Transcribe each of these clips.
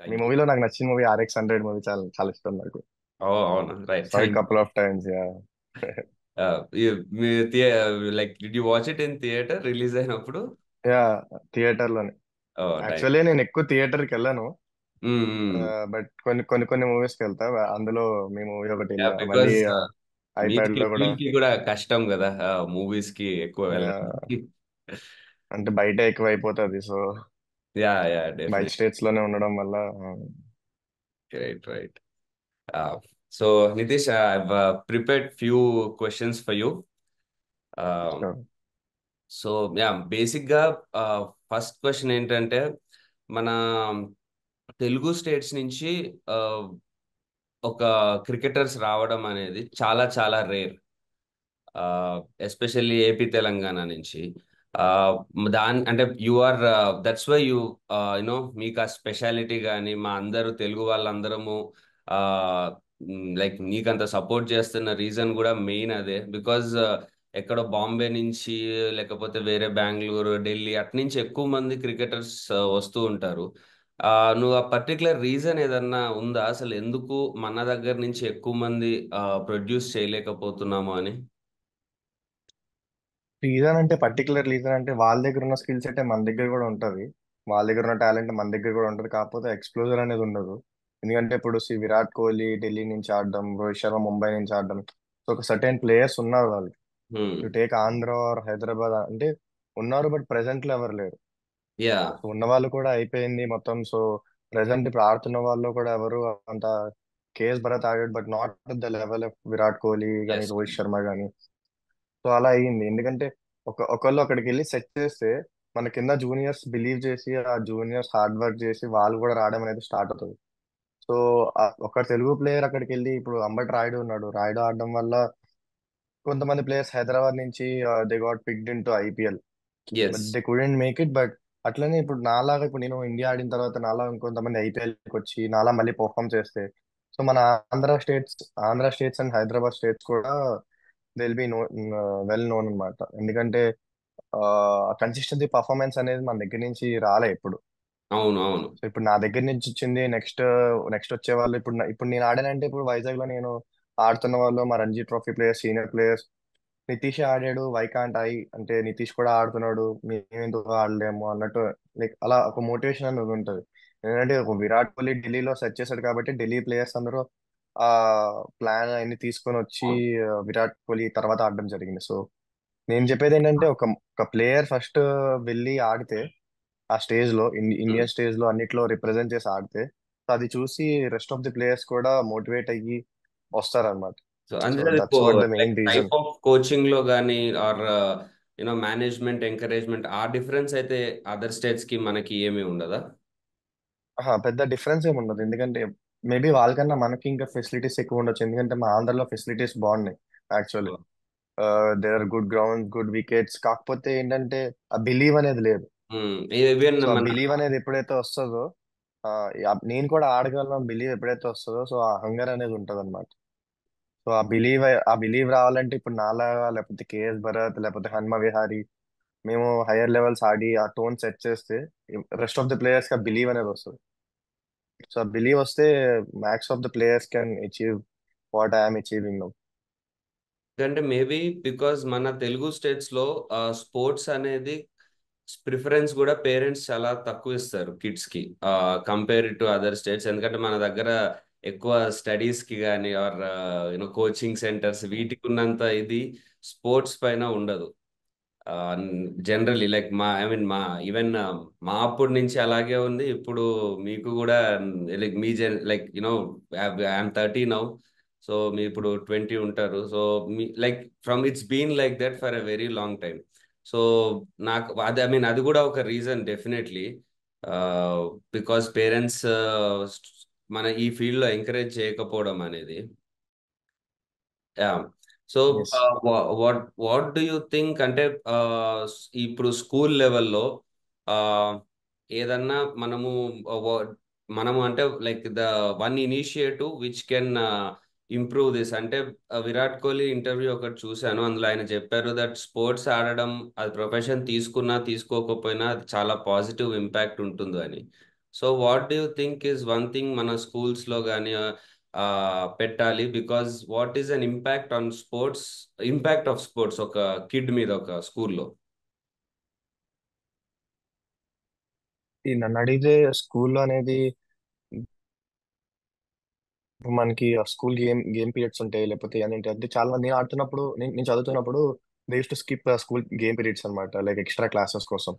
Me thank you. మూవీలో నాకు నచ్చిన మూవీ RX 100 మూవీ చాలా చాలా ఇష్టం నాకు. ఓ అవునా, right, sorry thank couple of times yeah. You. Me like did you watch it in theatre release అయినప్పుడు? యా, థియేటర్ లోనే. ఓ నైస్. యాక్చువల్లీ నేను ఎక్కువ థియేటర్ కి వెళ్ళాను. బట్ కొన్ని మూవీస్ కి వెళ్తా. అందులో మీ మూవీ ఒకటి యా, వెళ్ళా. మళ్ళీ బికాస్ ఐప్యాడ్ మీకి లో కూడా. వీళ్ళకి కూడా కష్టం కదా మూవీస్ కి ఎక్కువ వెళ్ళడం. ఆ, అంటే బయట ఎక్కువ అయిపోతుంది సో యా యా, బయట డెఫినెట్. స్టేట్స్ లోనే ఉండడం వల్ల right right. So Nitish, I have prepared few questions for you. sure. So yeah, బేసిక్గా ఫస్ట్ క్వశ్చన్ ఏంటంటే, మన తెలుగు స్టేట్స్ నుంచి ఆ, ఒక క్రికెటర్స్ రావడం అనేది చాలా చాలా రేర్, ఎస్పెషల్లీ ఏపీ తెలంగాణ నుంచి. ఆ, దాని అంటే you are, that's why you know యునో మీకు ఆ స్పెషాలిటీ కానీ మా అందరూ తెలుగు వాళ్ళందరము లైక్ నీకంత సపోర్ట్ చేస్తున్న రీజన్ కూడా మెయిన్ అదే. బికాజ్ ఎక్కడో బాంబే నుంచి, లేకపోతే వేరే బెంగళూరు, ఢిల్లీ అట్నుంచి ఎక్కువ మంది క్రికెటర్స్ వస్తూ ఉంటారు. ఆ, నువ్వు ఆ పర్టికులర్ రీజన్ ఏదన్నా ఉందా అసలు, ఎందుకు మన దగ్గర నుంచి ఎక్కువ మంది ప్రొడ్యూస్ చేయలేకపోతున్నాము అని? రీజన్ అంటే పర్టికులర్ రీజన్ అంటే వాళ్ళ దగ్గర ఉన్న స్కిల్ సెట్ మన దగ్గర కూడా ఉంటది. వాళ్ళ దగ్గర ఉన్న టాలెంట్ మన దగ్గర కూడా ఉంటది, కాకపోతే ఎక్స్ప్లోజర్ అనేది ఉండదు. ఎందుకంటే ఇప్పుడు విరాట్ కోహ్లీ ఢిల్లీ నుంచి ఆడడం, రోహిత్ శర్మ ముంబై నుంచి ఆడడం, సో ఒక సర్టెన్ ప్లేయర్స్ ఉన్నారు వాళ్ళు. Hmm. You take Andhra or Hyderabad అంటే ఉన్నారు, బట్ ప్రెసెంట్ లో ఎవరు లేరు. యా. సో ఉన్న వాళ్ళు కూడా అయిపోయింది మొత్తం. సో ప్రెసెంట్ ఇప్పుడు ఆడుతున్న వాళ్ళు కూడా ఎవరు అంత. కేఎస్ భరత్ ఆడాడు, but not the level of Virat Kohli కానీ ఎస్. రోహిత్ శర్మ కానీ. సో అలా అయ్యింది ఎందుకంటే ఒకళ్ళు అక్కడికి వెళ్ళి సెట్ చేస్తే మన కింద జూనియర్స్ బిలీవ్ చేసి ఆ జూనియర్స్ హార్డ్ వర్క్ చేసి వాళ్ళు కూడా రావడం అనేది స్టార్ట్ అవుతుంది. సో ఒక తెలుగు ప్లేయర్ అక్కడికి వెళ్ళి ఇప్పుడు అంబటి రాయుడు ఉన్నాడు. రాయుడు ఆడడం వల్ల కొంతమంది ప్లేయర్స్ హైదరాబాద్ నుంచి they got picked into IPL, but yes. They couldn't make it. But అట్లనే ఇప్పుడు నాలాగా ఇప్పుడు నేను ఇండియా ఆడిన తర్వాత నాలా ఇంకొంతమంది IPLకి వచ్చి నాలా మళ్ళీ పర్ఫామ్ చేస్తే సో మన Andhra states and Hyderabad states కూడా they will be well known అనమాట. ఎందుకంటే కన్సిస్టెన్సీ పర్ఫార్మెన్స్ అనేది మన దగ్గర నుంచి రాలే ఇప్పుడు. అవును అవును. సో ఇప్పుడు నా దగ్గర నుంచి వచ్చింది. నెక్స్ట్ వచ్చే వాళ్ళు ఇప్పుడు నేను ఆడానంటే ఇప్పుడు వైజాగ్ లో నేను ఆడుతున్న వాళ్ళు మా Ranji trophy players, senior players. Nitish ఆడాడు, వైకాంట్ ఐ అంటే నితీష్ కూడా ఆడుతున్నాడు, మేమెందుకు ఆడలేము అన్నట్టు. లైక్ అలా ఒక మోటివేషన్ అనేది ఉంటుంది. ఎందుకంటే ఒక విరాట్ కోహ్లీ ఢిల్లీలో సెట్ చేశాడు కాబట్టి ఢిల్లీ ప్లేయర్స్ అందరూ ఆ ప్లాన్ అన్ని తీసుకొని వచ్చి అవును. విరాట్ కోహ్లీ తర్వాత ఆడడం జరిగింది. సో నేను చెప్పేది ఏంటంటే ఒక ప్లేయర్ ఫస్ట్ వెళ్ళి ఆడితే ఆ స్టేజ్ లో హ్మ్. ఇండియన్ స్టేజ్ లో అన్నిట్లో రిప్రజెంట్ చేసి ఆడితే సో అది చూసి రెస్ట్ ఆఫ్ ది ప్లేయర్స్ కూడా మోటివేట్ అయ్యి వస్తారన్నమాట. సో సో అందుకే that's what the like main reason. Type of coaching లో కానీ ఆర్ మేనేజ్మెంట్ ఎంకరేజ్మెంట్ ఆ డిఫరెన్స్ అయితే అదర్ స్టేట్స్ కి మనకి ఏమీ ఉండదా? పెద్ద డిఫరెన్స్ ఏమి ఉండదు, ఎందుకంటే మేబీ వాళ్ళకన్నా మనకి ఇంకా ఫెసిలిటీస్ ఎక్కువ ఉండొచ్చు. ఎందుకంటే మా ఆంధ్రలో ఫెసిలిటీస్ బాగున్నాయి actually. There are good ground, good wickets. కాకపోతే ఏంటంటే ఆ బిలీవ్ అనేది లేదు. ఈవెన్ సో ఆ మన బిలీవ్ అనేది ఎప్పుడైతే వస్తుందో నేను కూడా ఆడగలను బిలీవ్ ఎప్పుడైతే వస్తుందో సో ఆ హంగర్ అనేది ఉంటది అనమాట. సో ఆ బిలీవ్ రావాలంటే ఇప్పుడు నాలాగా లేకపోతే కేఎస్ భరత్ లేకపోతే హన్మ విహారీ మేము హైయర్ లెవెల్స్ ఆడి ఆ టోన్ సెట్ చేస్తే రెస్ట్ ఆఫ్ ద ప్లేయర్స్ కి ఆ బిలీవ్ అనేది వస్తుంది. సో ఆ బిలీవ్ వస్తే max of the players can achieve what I'm achieving now. అంటే మేబీ బికాజ్ మన తెలుగు స్టేట్స్ లో స్పోర్ట్స్ అనేది ప్రిఫరెన్స్ కూడా పేరెంట్స్ చాలా తక్కువ ఇస్తారు కిడ్స్ కి, కంపేర్ టు అదర్ స్టేట్స్. ఎందుకంటే మన దగ్గర ఎక్కువ స్టడీస్ కి కానీ ఆర్ కోచింగ్ సెంటర్స్ వీటికి ఉన్నంత ఇది స్పోర్ట్స్ పైన ఉండదు. జనరల్లీ లైక్ మా ఐ మీన్ మా ఈవెన్ మా అప్పటి నుంచి అలాగే ఉంది. ఇప్పుడు మీకు కూడా లైక్ మీ లైక్ ఐఎమ్ 30 నౌ. సో మీ ఇప్పుడు 20 ఉంటారు. సో మీ like from it's been like that for a very long time. So నాకు అది ఐ మీన్ అది కూడా ఒక రీజన్ డెఫినెట్లీ, బికాస్ పేరెంట్స్ మన ఈ ఫీల్డ్ లో ఎంకరేజ్ చేయకపోవడం అనేది. Yeah. So yes. What do you think అంటే, ఇప్పుడు స్కూల్ లెవెల్లో ఏదన్నా మనము అంటే like the one initiative which can improve this అంటే, విరాట్ కోహ్లీ ఇంటర్వ్యూ ఒకటి చూశాను. అందులో ఆయన చెప్పారు దట్ స్పోర్ట్స్ ఆడడం అది ప్రొఫెషన్ తీసుకున్నా తీసుకోకపోయినా అది చాలా పాజిటివ్ ఇంపాక్ట్ ఉంటుంది అని. So what do you think is one thing మన స్కూల్స్లో కానీ పెట్టాలి? Because what is an impact on sports, impact of sports ఒక కిడ్ మీద ఒక స్కూల్లో? ఈ నన్ను అడిగితే స్కూల్లో అనేది ఇప్పుడు మనకి స్కూల్ గేమ్ పీరియడ్స్ ఉంటాయి, లేకపోతే ఏంటంటే అంటే చాలా మంది నేను ఆడుతున్నప్పుడు నేను చదువుతున్నప్పుడు they use to skip school game periods అనమాట, లైక్ ఎక్స్ట్రా క్లాసెస్ కోసం.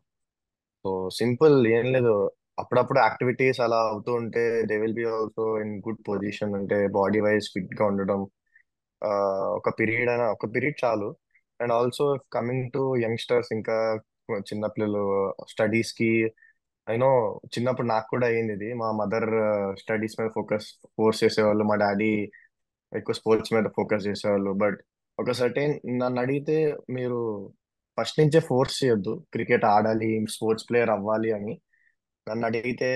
సో సింపుల్ ఏం లేదు, అప్పుడప్పుడు యాక్టివిటీస్ అలా అవుతూ ఉంటే they will be also in good position, అంటే బాడీ వైజ్ ఫిట్ గా ఉండడం. ఆ, ఒక పీరియడ్ చాలు. And also coming to youngsters, ఇంకా చిన్నపిల్లలు స్టడీస్ కి, అయినో చిన్నప్పుడు నాకు కూడా అయ్యింది ఇది. మా మదర్ స్టడీస్ మీద ఫోర్స్ చేసేవాళ్ళు, మా డాడీ ఎక్కువ స్పోర్ట్స్ మీద ఫోకస్ చేసేవాళ్ళు. బట్ ఒక సర్టెన్ నన్ను అడిగితే, మీరు ఫస్ట్ నుంచే ఫోర్స్ చేయొద్దు క్రికెట్ ఆడాలి, స్పోర్ట్స్ ప్లేయర్ అవ్వాలి అని. నన్ను అడిగితే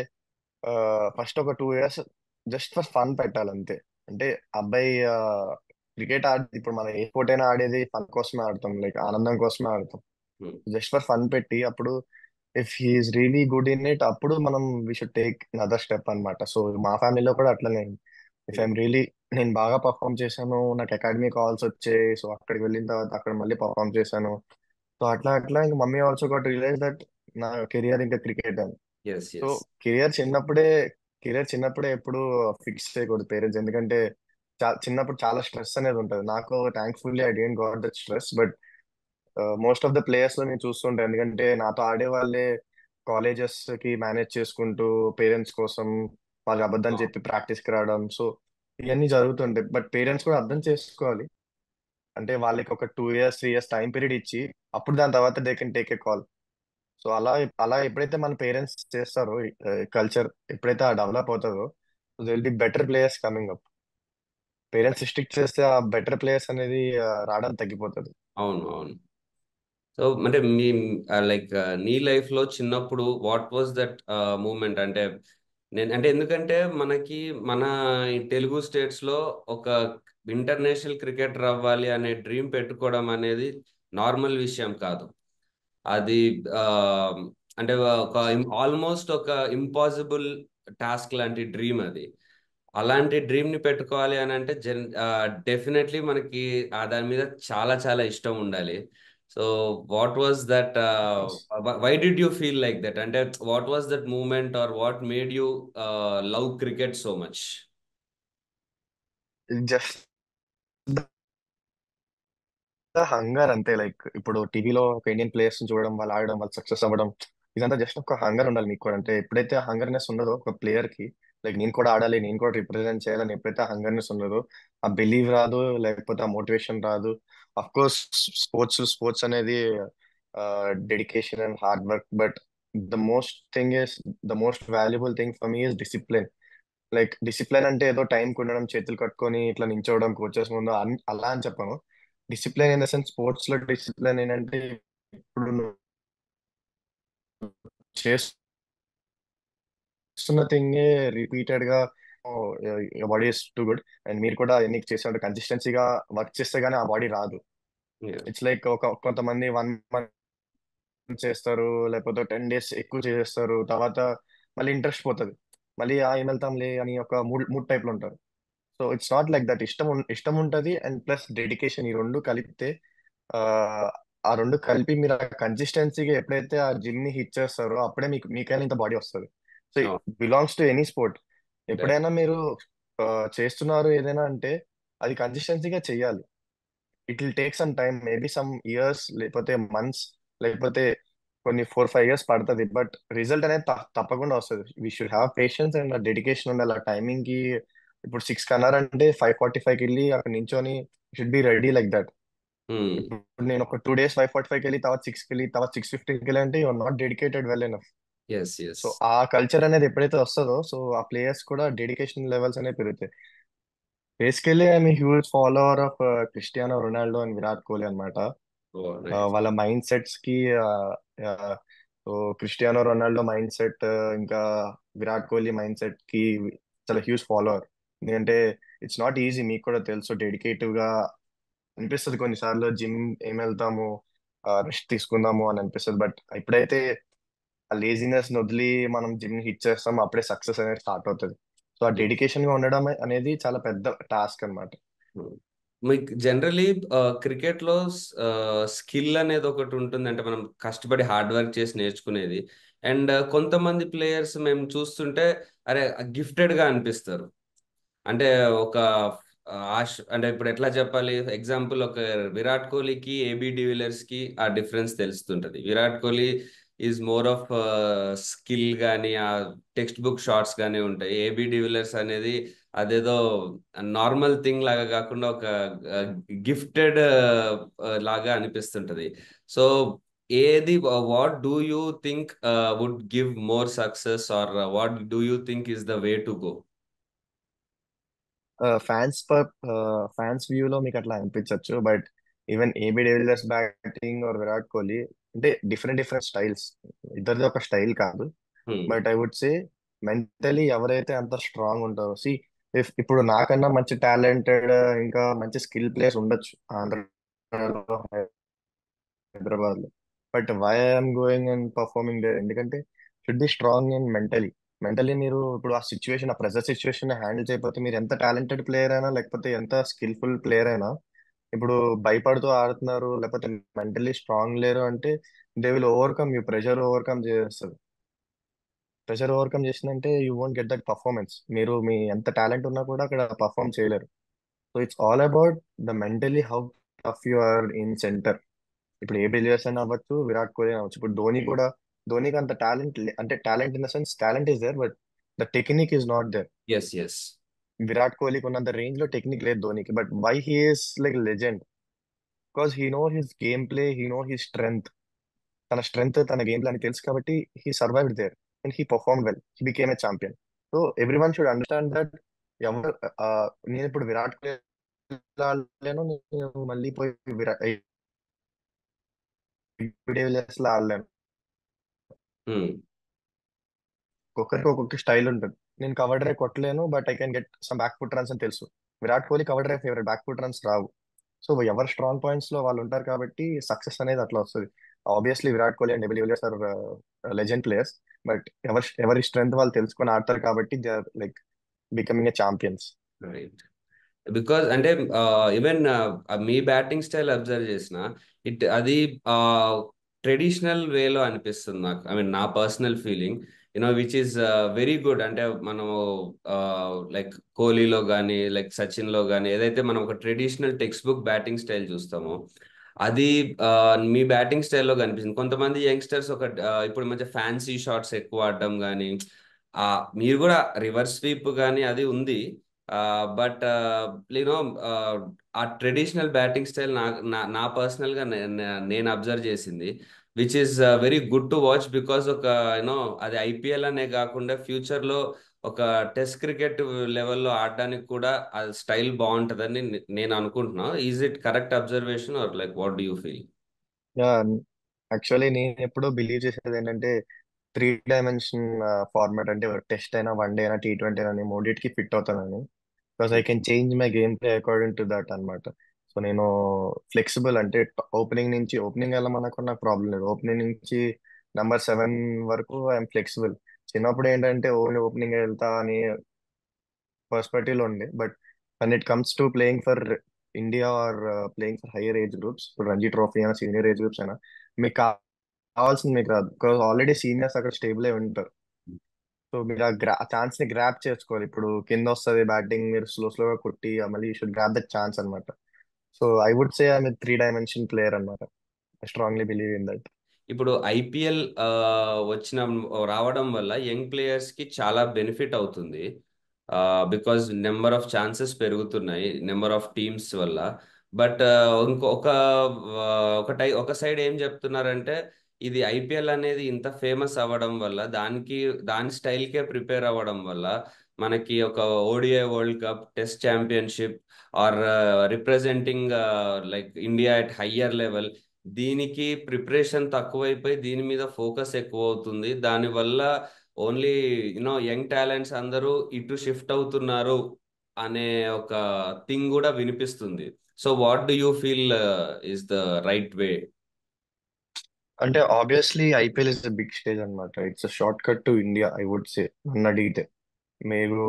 ఫస్ట్ ఒక 2 ఇయర్స్ జస్ట్ ఫర్ ఫన్ పెట్టాలి అంతే. అంటే అబ్బాయి క్రికెట్ ఆడి, ఇప్పుడు మనం ఏ స్పోర్ట్ అయినా ఆడేది ఫన్ కోసమే ఆడతాం, లైక్ ఆనందం కోసమే ఆడతాం. జస్ట్ ఫర్ ఫన్ పెట్టి, అప్పుడు if he's really good in it, అప్పుడు మనం we should take other step అన్నమాట. సో మా ఫ్యామిలీలో కూడా అట్లనే. ఇఫ్ ఐఎమ్ రియలీ, నేను బాగా పర్ఫామ్ చేశాను, నాకు అకాడమీ కాల్స్ వచ్చాయి, సో అక్కడికి వెళ్ళిన తర్వాత అక్కడ మళ్ళీ పర్ఫామ్ చేశాను. సో అట్లా అట్లా ఇంకా mummy also got realise that నా కెరియర్ ఇంకా క్రికెట్ అని. Yes, so yes. కెరియర్ చిన్నప్పుడే కెరియర్ చిన్నప్పుడే ఎప్పుడు ఫిక్స్ చేయకూడదు పేరెంట్స్, ఎందుకంటే చిన్నప్పుడు చాలా స్ట్రెస్ అనేది ఉంటుంది. నాకు thankfully I don't got that stress, but most of the players లో నేను చూస్తుంటాను, ఎందుకంటే నాతో ఆడే వాళ్ళే కాలేజెస్ కి మేనేజ్ చేసుకుంటూ పేరెంట్స్ కోసం వాళ్ళకి అబద్ధం చెప్పి ప్రాక్టీస్ కి రావడం. సో ఇవన్నీ జరుగుతుంటాయి, బట్ పేరెంట్స్ కూడా అర్థం చేసుకోవాలి. అంటే వాళ్ళకి ఒక 2 ఇయర్స్ 3 ఇయర్స్ టైం పీరియడ్ ఇచ్చి, అప్పుడు దాని తర్వాత they can take a call. So అలా అలా ఎప్పుడైతే మన పేరెంట్స్ చేస్తారో, కల్చర్ ఎప్పుడైతే డెవలప్ అవుతుందో, they will be better players coming up. Parents strict చేస్తే ఆ బెటర్ ప్లేయర్స్ అనేది రావడం తగ్గిపోతుంది. అవును, అవును. సో అంటే మీ లైక్ నీ లైఫ్ లో చిన్నప్పుడు వాట్ వాజ్ దట్ మూమెంట్? అంటే నేను అంటే ఎందుకంటే మనకి మన ఈ తెలుగు స్టేట్స్ లో ఒక ఇంటర్నేషనల్ క్రికెటర్ అవ్వాలి అనే డ్రీమ్ పెట్టుకోవడం అనేది నార్మల్ విషయం కాదు. అది ఆ, అంటే ఒక ఆల్మోస్ట్ ఒక ఇంపాసిబుల్ టాస్క్ లాంటి డ్రీమ్ అది. అలాంటి డ్రీమ్ ని పెట్టుకోవాలి అని అంటే డెఫినెట్లీ మనకి దాని మీద చాలా చాలా ఇష్టం ఉండాలి. So what was that, why did you feel like that? అంటే what was that moment or what made you love cricket so much? Just hunger అంతే. లైక్ ఇప్పుడు టీవీలో ఒక ఇండియన్ ప్లేయర్స్ చూడడం, వాళ్ళు ఆడడం, వాళ్ళు సక్సెస్ అవ్వడం, ఇదంతా జస్ట్ ఒక హంగర్ ఉండాలి మీకు కూడా. అంటే ఎప్పుడైతే హంగర్నెస్ ఉండదో ఒక ప్లేయర్ కి, లైక్ నేను కూడా ఆడాలి, నేను కూడా రిప్రజెంట్ చేయాలని ఎప్పుడైతే హంగర్నెస్ ఉండదో, ఆ బిలీవ్ రాదు, లేకపోతే ఆ మోటివేషన్ రాదు. అఫ్ కోర్స్ స్పోర్ట్స్ అనేది dedication and hard work, but the most valuable thing for me is discipline. Like discipline అంటే ఏదో టైం ఉండడం, చేతులు కట్టుకొని ఇట్లా నించోవడం కోచెస్ ముందు అలా అని చెప్పను. Discipline in the sense, sports లో డిసిప్లిన్ ఏంటంటే, ఇప్పుడు నువ్వు చేస్తున్న థింగ్ రిపీటెడ్ గా body is too good, and మీరు కూడా ఎన్ని చేసినట్టు కన్సిస్టెన్సీగా వర్క్ చేస్తే గానీ ఆ బాడీ రాదు. ఇట్స్ లైక్ కొంతమంది 1 మంత్ చేస్తారు, లేకపోతే 10 డేస్ ఎక్కువ చేస్తారు, తర్వాత మళ్ళీ ఇంట్రెస్ట్ పోతుంది, మళ్ళీ ఏం వెళ్తాంలే అని ఒక మూడ్ టైప్ లో ఉంటారు. So it's not like that. ఇష్టం ఉంటది అండ్ ప్లస్ డెడికేషన్, ఈ రెండు కలిపితే ఆ ఆ రెండు కలిపి మీరు కన్సిస్టెన్సీగా ఎప్పుడైతే ఆ జిమ్ ని హిట్ చేస్తారో, అప్పుడే మీకైనా ఇంత బాడీ వస్తుంది. So belongs to any sport. ఎప్పుడైనా మీరు ఆ, చేస్తున్నారు ఏదైనా అంటే, అది కన్సిస్టెన్సీగా చెయ్యాలి. It will take some time, maybe some years, లేకపోతే మంత్స్, లేకపోతే కొన్ని 4 5 ఇయర్స్ పడుతుంది, బట్ రిజల్ట్ అనేది తప్పకుండా వస్తుంది. We should have patience and dedication ఉండాలి ఆ టైమింగ్ కి. ఇప్పుడు 6 అన్నారంటే 5:45కి వెళ్ళి అక్కడ నించొని should be ready like that. ఇప్పుడు నేను ఒక 2 డేస్ 5:45కి వెళ్ళి, తర్వాత 6కి వెళ్ళి, తర్వాత 6:15కి వెళ్ళి అంటే you are not dedicated well enough. Yes, yes. So ఆ కల్చర్ అనేది ఎప్పుడైతే వస్తుందో, సో ఆ ప్లేయర్స్ కూడా డెడికేషన్ లెవెల్స్ అనేవి పెరుగుతాయి. Basically I'm huge follower of Cristiano Ronaldo and Virat Kohli అనమాట. ఓ నైస్. వాళ్ళ మైండ్ సెట్స్ కి so Cristiano Ronaldo mind set, ఇంకా విరాట్ కోహ్లీ మైండ్ సెట్ కి చాలా హ్యూజ్ ఫాలోవర్. ఎందుకంటే ఇట్స్ నాట్ ఈజీ, మీకు కూడా తెలుసు. డెడికేటివ్ గా అనిపిస్తుంది కొన్నిసార్లు, జిమ్ ఏం వెళ్తాము, రెస్ట్ తీసుకుందాము అని అనిపిస్తుంది, బట్ ఎప్పుడైతే ఆ లేజినెస్ వదిలి మనం జిమ్ హిట్ చేస్తాం, అప్పుడే సక్సెస్ అనేది స్టార్ట్ అవుతుంది. సో ఆ డెడికేషన్ గా ఉండడం అనేది చాలా పెద్ద టాస్క్ అన్నమాట. మీకు జనరలీ క్రికెట్ లో స్కిల్ అనేది ఒకటి ఉంటుంది, అంటే మనం కష్టపడి హార్డ్ వర్క్ చేసి నేర్చుకునేది. అండ్ కొంతమంది ప్లేయర్స్ మేము చూస్తుంటే అరే గిఫ్టెడ్ గా అనిపిస్తారు. అంటే ఒక ఆశ, అంటే ఇప్పుడు ఎట్లా చెప్పాలి, ఎగ్జాంపుల్ ఒక విరాట్ కోహ్లీకి ఏబి డివిలియర్స్ కి ఆ డిఫరెన్స్ తెలుస్తుంటది. Virat Kohli is more of skill కానీ ఆ టెక్స్ట్ బుక్ షాట్స్ కానీ ఉంటాయి. ఏబి డివిలియర్స్ అనేది అదేదో నార్మల్ థింగ్ లాగా కాకుండా ఒక గిఫ్టెడ్ లాగా అనిపిస్తుంటది. సో ఏది, what do you think would give more success, or what do you think is the way to go? Fans fans వ్యూలో మీకు అట్లా అనిపించవచ్చు, but even AB de Villiers batting or Virat Kohli అంటే డిఫరెంట్ డిఫరెంట్ స్టైల్స్, ఇద్దరిది ఒక స్టైల్ కాదు. But I would say mentally ఎవరైతే అంత స్ట్రాంగ్ ఉంటారో, ఇఫ్ ఇప్పుడు నాకన్నా మంచి టాలెంటెడ్ ఇంకా మంచి స్కిల్ ప్లేయర్స్ ఉండొచ్చు ఆంధ్రలో, హైదరాబాద్ లో, but why I'm going and performing there ఎందుకంటే should be strong and mentally మీరు ఇప్పుడు ఆ సిచ్యువేషన్, ఆ ప్రెజర్ సిచ్యువేషన్ హ్యాండిల్ చేయకపోతే మీరు ఎంత టాలెంటెడ్ ప్లేయర్ అయినా లేకపోతే ఎంత స్కిల్ఫుల్ ప్లేయర్ అయినా, ఇప్పుడు భయపడుతూ ఆడుతున్నారు లేకపోతే మెంటలీ స్ట్రాంగ్ లేరు అంటే they will overcome you, pressure overcome చేస్తారు. ప్రెషర్ ఓవర్కమ్ చేసిందంటే you won't get that performance, మీరు మీ ఎంత టాలెంట్ ఉన్నా కూడా అక్కడ పర్ఫార్మ్ చేయలేరు. So it's all about the mentally how tough you are in centre. ఇప్పుడు ఏ బిలియర్స్ అయినా అవ్వచ్చు, విరాట్ కోహ్లీ అవ్వచ్చు. ఇప్పుడు ధోని కూడా, ధోనికి అంత టాలెంట్ అంటే talent in the sense talent is there, but the technique is not there. Yes yes. Virat కోహ్లీకి ఉన్నంత రేంజ్ లో టెక్నిక్ లేదు ధోనికి, but why he is like legend because he know his game play, he know his strength. తన strength తన game play అని తెలుసు కాబట్టి he survived there and he perform well, he became a champion. So every one should understand that ఎవరు ఆ, నేను ఇప్పుడు విరాట్ కోహ్లీ ఆడలేను, నేను మళ్ళీ పోయి విరాట్ లా ఆడలేను. ఒక్కొక్కరికి ఒక్కొక్క స్టైల్ ఉంటుంది. నేను కవర్ డ్రైవ్ కొట్టలేను but I can get some back foot runs అని తెలుసు. Virat Kohli cover drive favourite, back foot runs రావు. సో ఎవరు స్ట్రాంగ్ పాయింట్స్ లో వాళ్ళు ఉంటారు కాబట్టి సక్సెస్ అనేది అట్లా వస్తుంది. Obviously Virat Kohli and WLS are legend players, but ఎవరి స్ట్రెంగ్త్ వాళ్ళు తెలుసుకొని ఆడతారు కాబట్టి like becoming a champions. Right. Because అంటే ఈవెన్ మీ బ్యాటింగ్ స్టైల్ అబ్జర్వ్ చేసిన అది ట్రెడిషనల్ వేలో అనిపిస్తుంది నాకు. ఐ మీన్ నా personal feeling, which is very good. అంటే మనము లైక్ కోహ్లీలో కానీ లైక్ సచిన్లో కానీ ఏదైతే మనం ఒక traditional text book batting style చూస్తామో అది మీ బ్యాటింగ్ స్టైల్లో కనిపిస్తుంది. కొంతమంది యంగ్స్టర్స్ ఇప్పుడు మంచి ఫ్యాన్సీ షాట్స్ ఎక్కువ ఆడడం కానీ, మీరు కూడా రివర్స్ స్వీప్ కానీ అది ఉంది. బట్ యూనో ఆ ట్రెడిషనల్ బ్యాటింగ్ స్టైల్ నా పర్సనల్ గా నేను అబ్జర్వ్ చేసింది, which is very good to watch. Because ఒక అది ఐపీఎల్ అనే కాకుండా ఫ్యూచర్ లో ఒక టెస్ట్ క్రికెట్ లెవెల్లో ఆడడానికి కూడా ఆ స్టైల్ బాగుంటుందని నేను అనుకుంటున్నా. Is it correct observation, or like what do you feel? Actually నేను ఎప్పుడూ బిలీవ్ చేసేది ఏంటంటే 3 డైమెన్షన్ ఫార్మాట్ అంటే టెస్ట్ అయినా వన్ డే అయినా T20 అయినా నేను మూడింటికి ఫిట్ అవుతానని. Because I can change my game play according to that అనమాట. సో నేను ఫ్లెక్సిబుల్ అంటే ఓపెనింగ్ వెళ్ళమన్నప్పుడు నాకు ప్రాబ్లం లేదు, ఓపెనింగ్ నుంచి నంబర్ 7 వరకు ఐఎమ్ ఫ్లెక్సిబుల్. చిన్నప్పుడు ఏంటంటే ఓన్లీ ఓపెనింగ్ వెళ్తా అని పర్స్పెక్టివ్ లో ఉండే, but when it comes to playing for India or playing for higher age groups, ఇప్పుడు రంజీ ట్రోఫీ అయినా సీనియర్ ఏజ్ గ్రూప్స్ అయినా, మీకు కావాల్సింది మీకు రాదు బికాస్ ఆల్రెడీ సీనియర్స్ అక్కడ స్టేబుల్ అయి ఉంటారు. సో మీరు ఆ ఛాన్స్ ని గ్రాప్ చేసుకోవాలి. ఇప్పుడు కింద వస్తుంది బ్యాటింగ్, మీరు స్లోగా కొట్టి మళ్ళీ you should grab that chance అనమాట. So I would say I 3 dimension player అనమాట. I strongly believe in that. ఇప్పుడు ఐపీఎల్ వచ్చిన రావడం వల్ల యంగ్ ప్లేయర్స్ కి చాలా బెనిఫిట్ అవుతుంది. బికాజ్ నెంబర్ ఆఫ్ ఛాన్సెస్ పెరుగుతున్నాయి నెంబర్ ఆఫ్ టీమ్స్ వల్ల. బట్ ఇంకొక ఒక సైడ్ ఏం చెప్తున్నారంటే ఇది ఐపీఎల్ అనేది ఇంత ఫేమస్ అవ్వడం వల్ల దాని స్టైల్కే ప్రిపేర్ అవ్వడం వల్ల మనకి ఒక ODI world cup, test championship, or representing like India at higher level, దీనికి ప్రిపరేషన్ తక్కువైపోయి దీని మీద ఫోకస్ ఎక్కువ అవుతుంది. దానివల్ల ఓన్లీ యంగ్ టాలెంట్స్ అందరూ ఇటు షిఫ్ట్ అవుతున్నారు అనే ఒక థింగ్ కూడా వినిపిస్తుంది. So what do you feel is the right way? అంటే obviously IPL is the big stage అన్నమాట. It's a short cut to India, I would say. నన్ను అడిగితే మీరు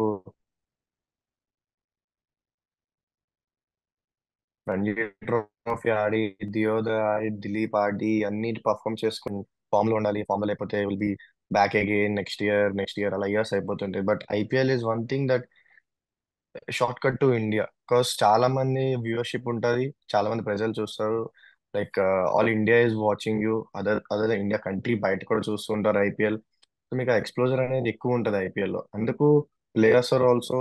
రంజీ ట్రోఫీ ఆడి, దియోదర్ ఆడి, దిలీప్ ఆడి అన్ని పర్ఫామ్ చేసుకుని ఫామ్ లో ఉండాలి. ఫామ్ లో లేకపోతే will be back again next year అలా ఇయర్స్ అయిపోతుంటాయి. But IPL is one thing that short cut to India. Because చాలా మంది వ్యూవర్షిప్ ఉంటుంది, చాలా మంది ప్రజలు చూస్తారు. Like all India is watching you. Other India country బయట కూడా చూస్తుంటారు ఐపీఎల్. సో మీకు ఆ ఎక్స్ప్లోజర్ అనేది ఎక్కువ ఉంటుంది ఐపీఎల్ లో. అందుకు players are also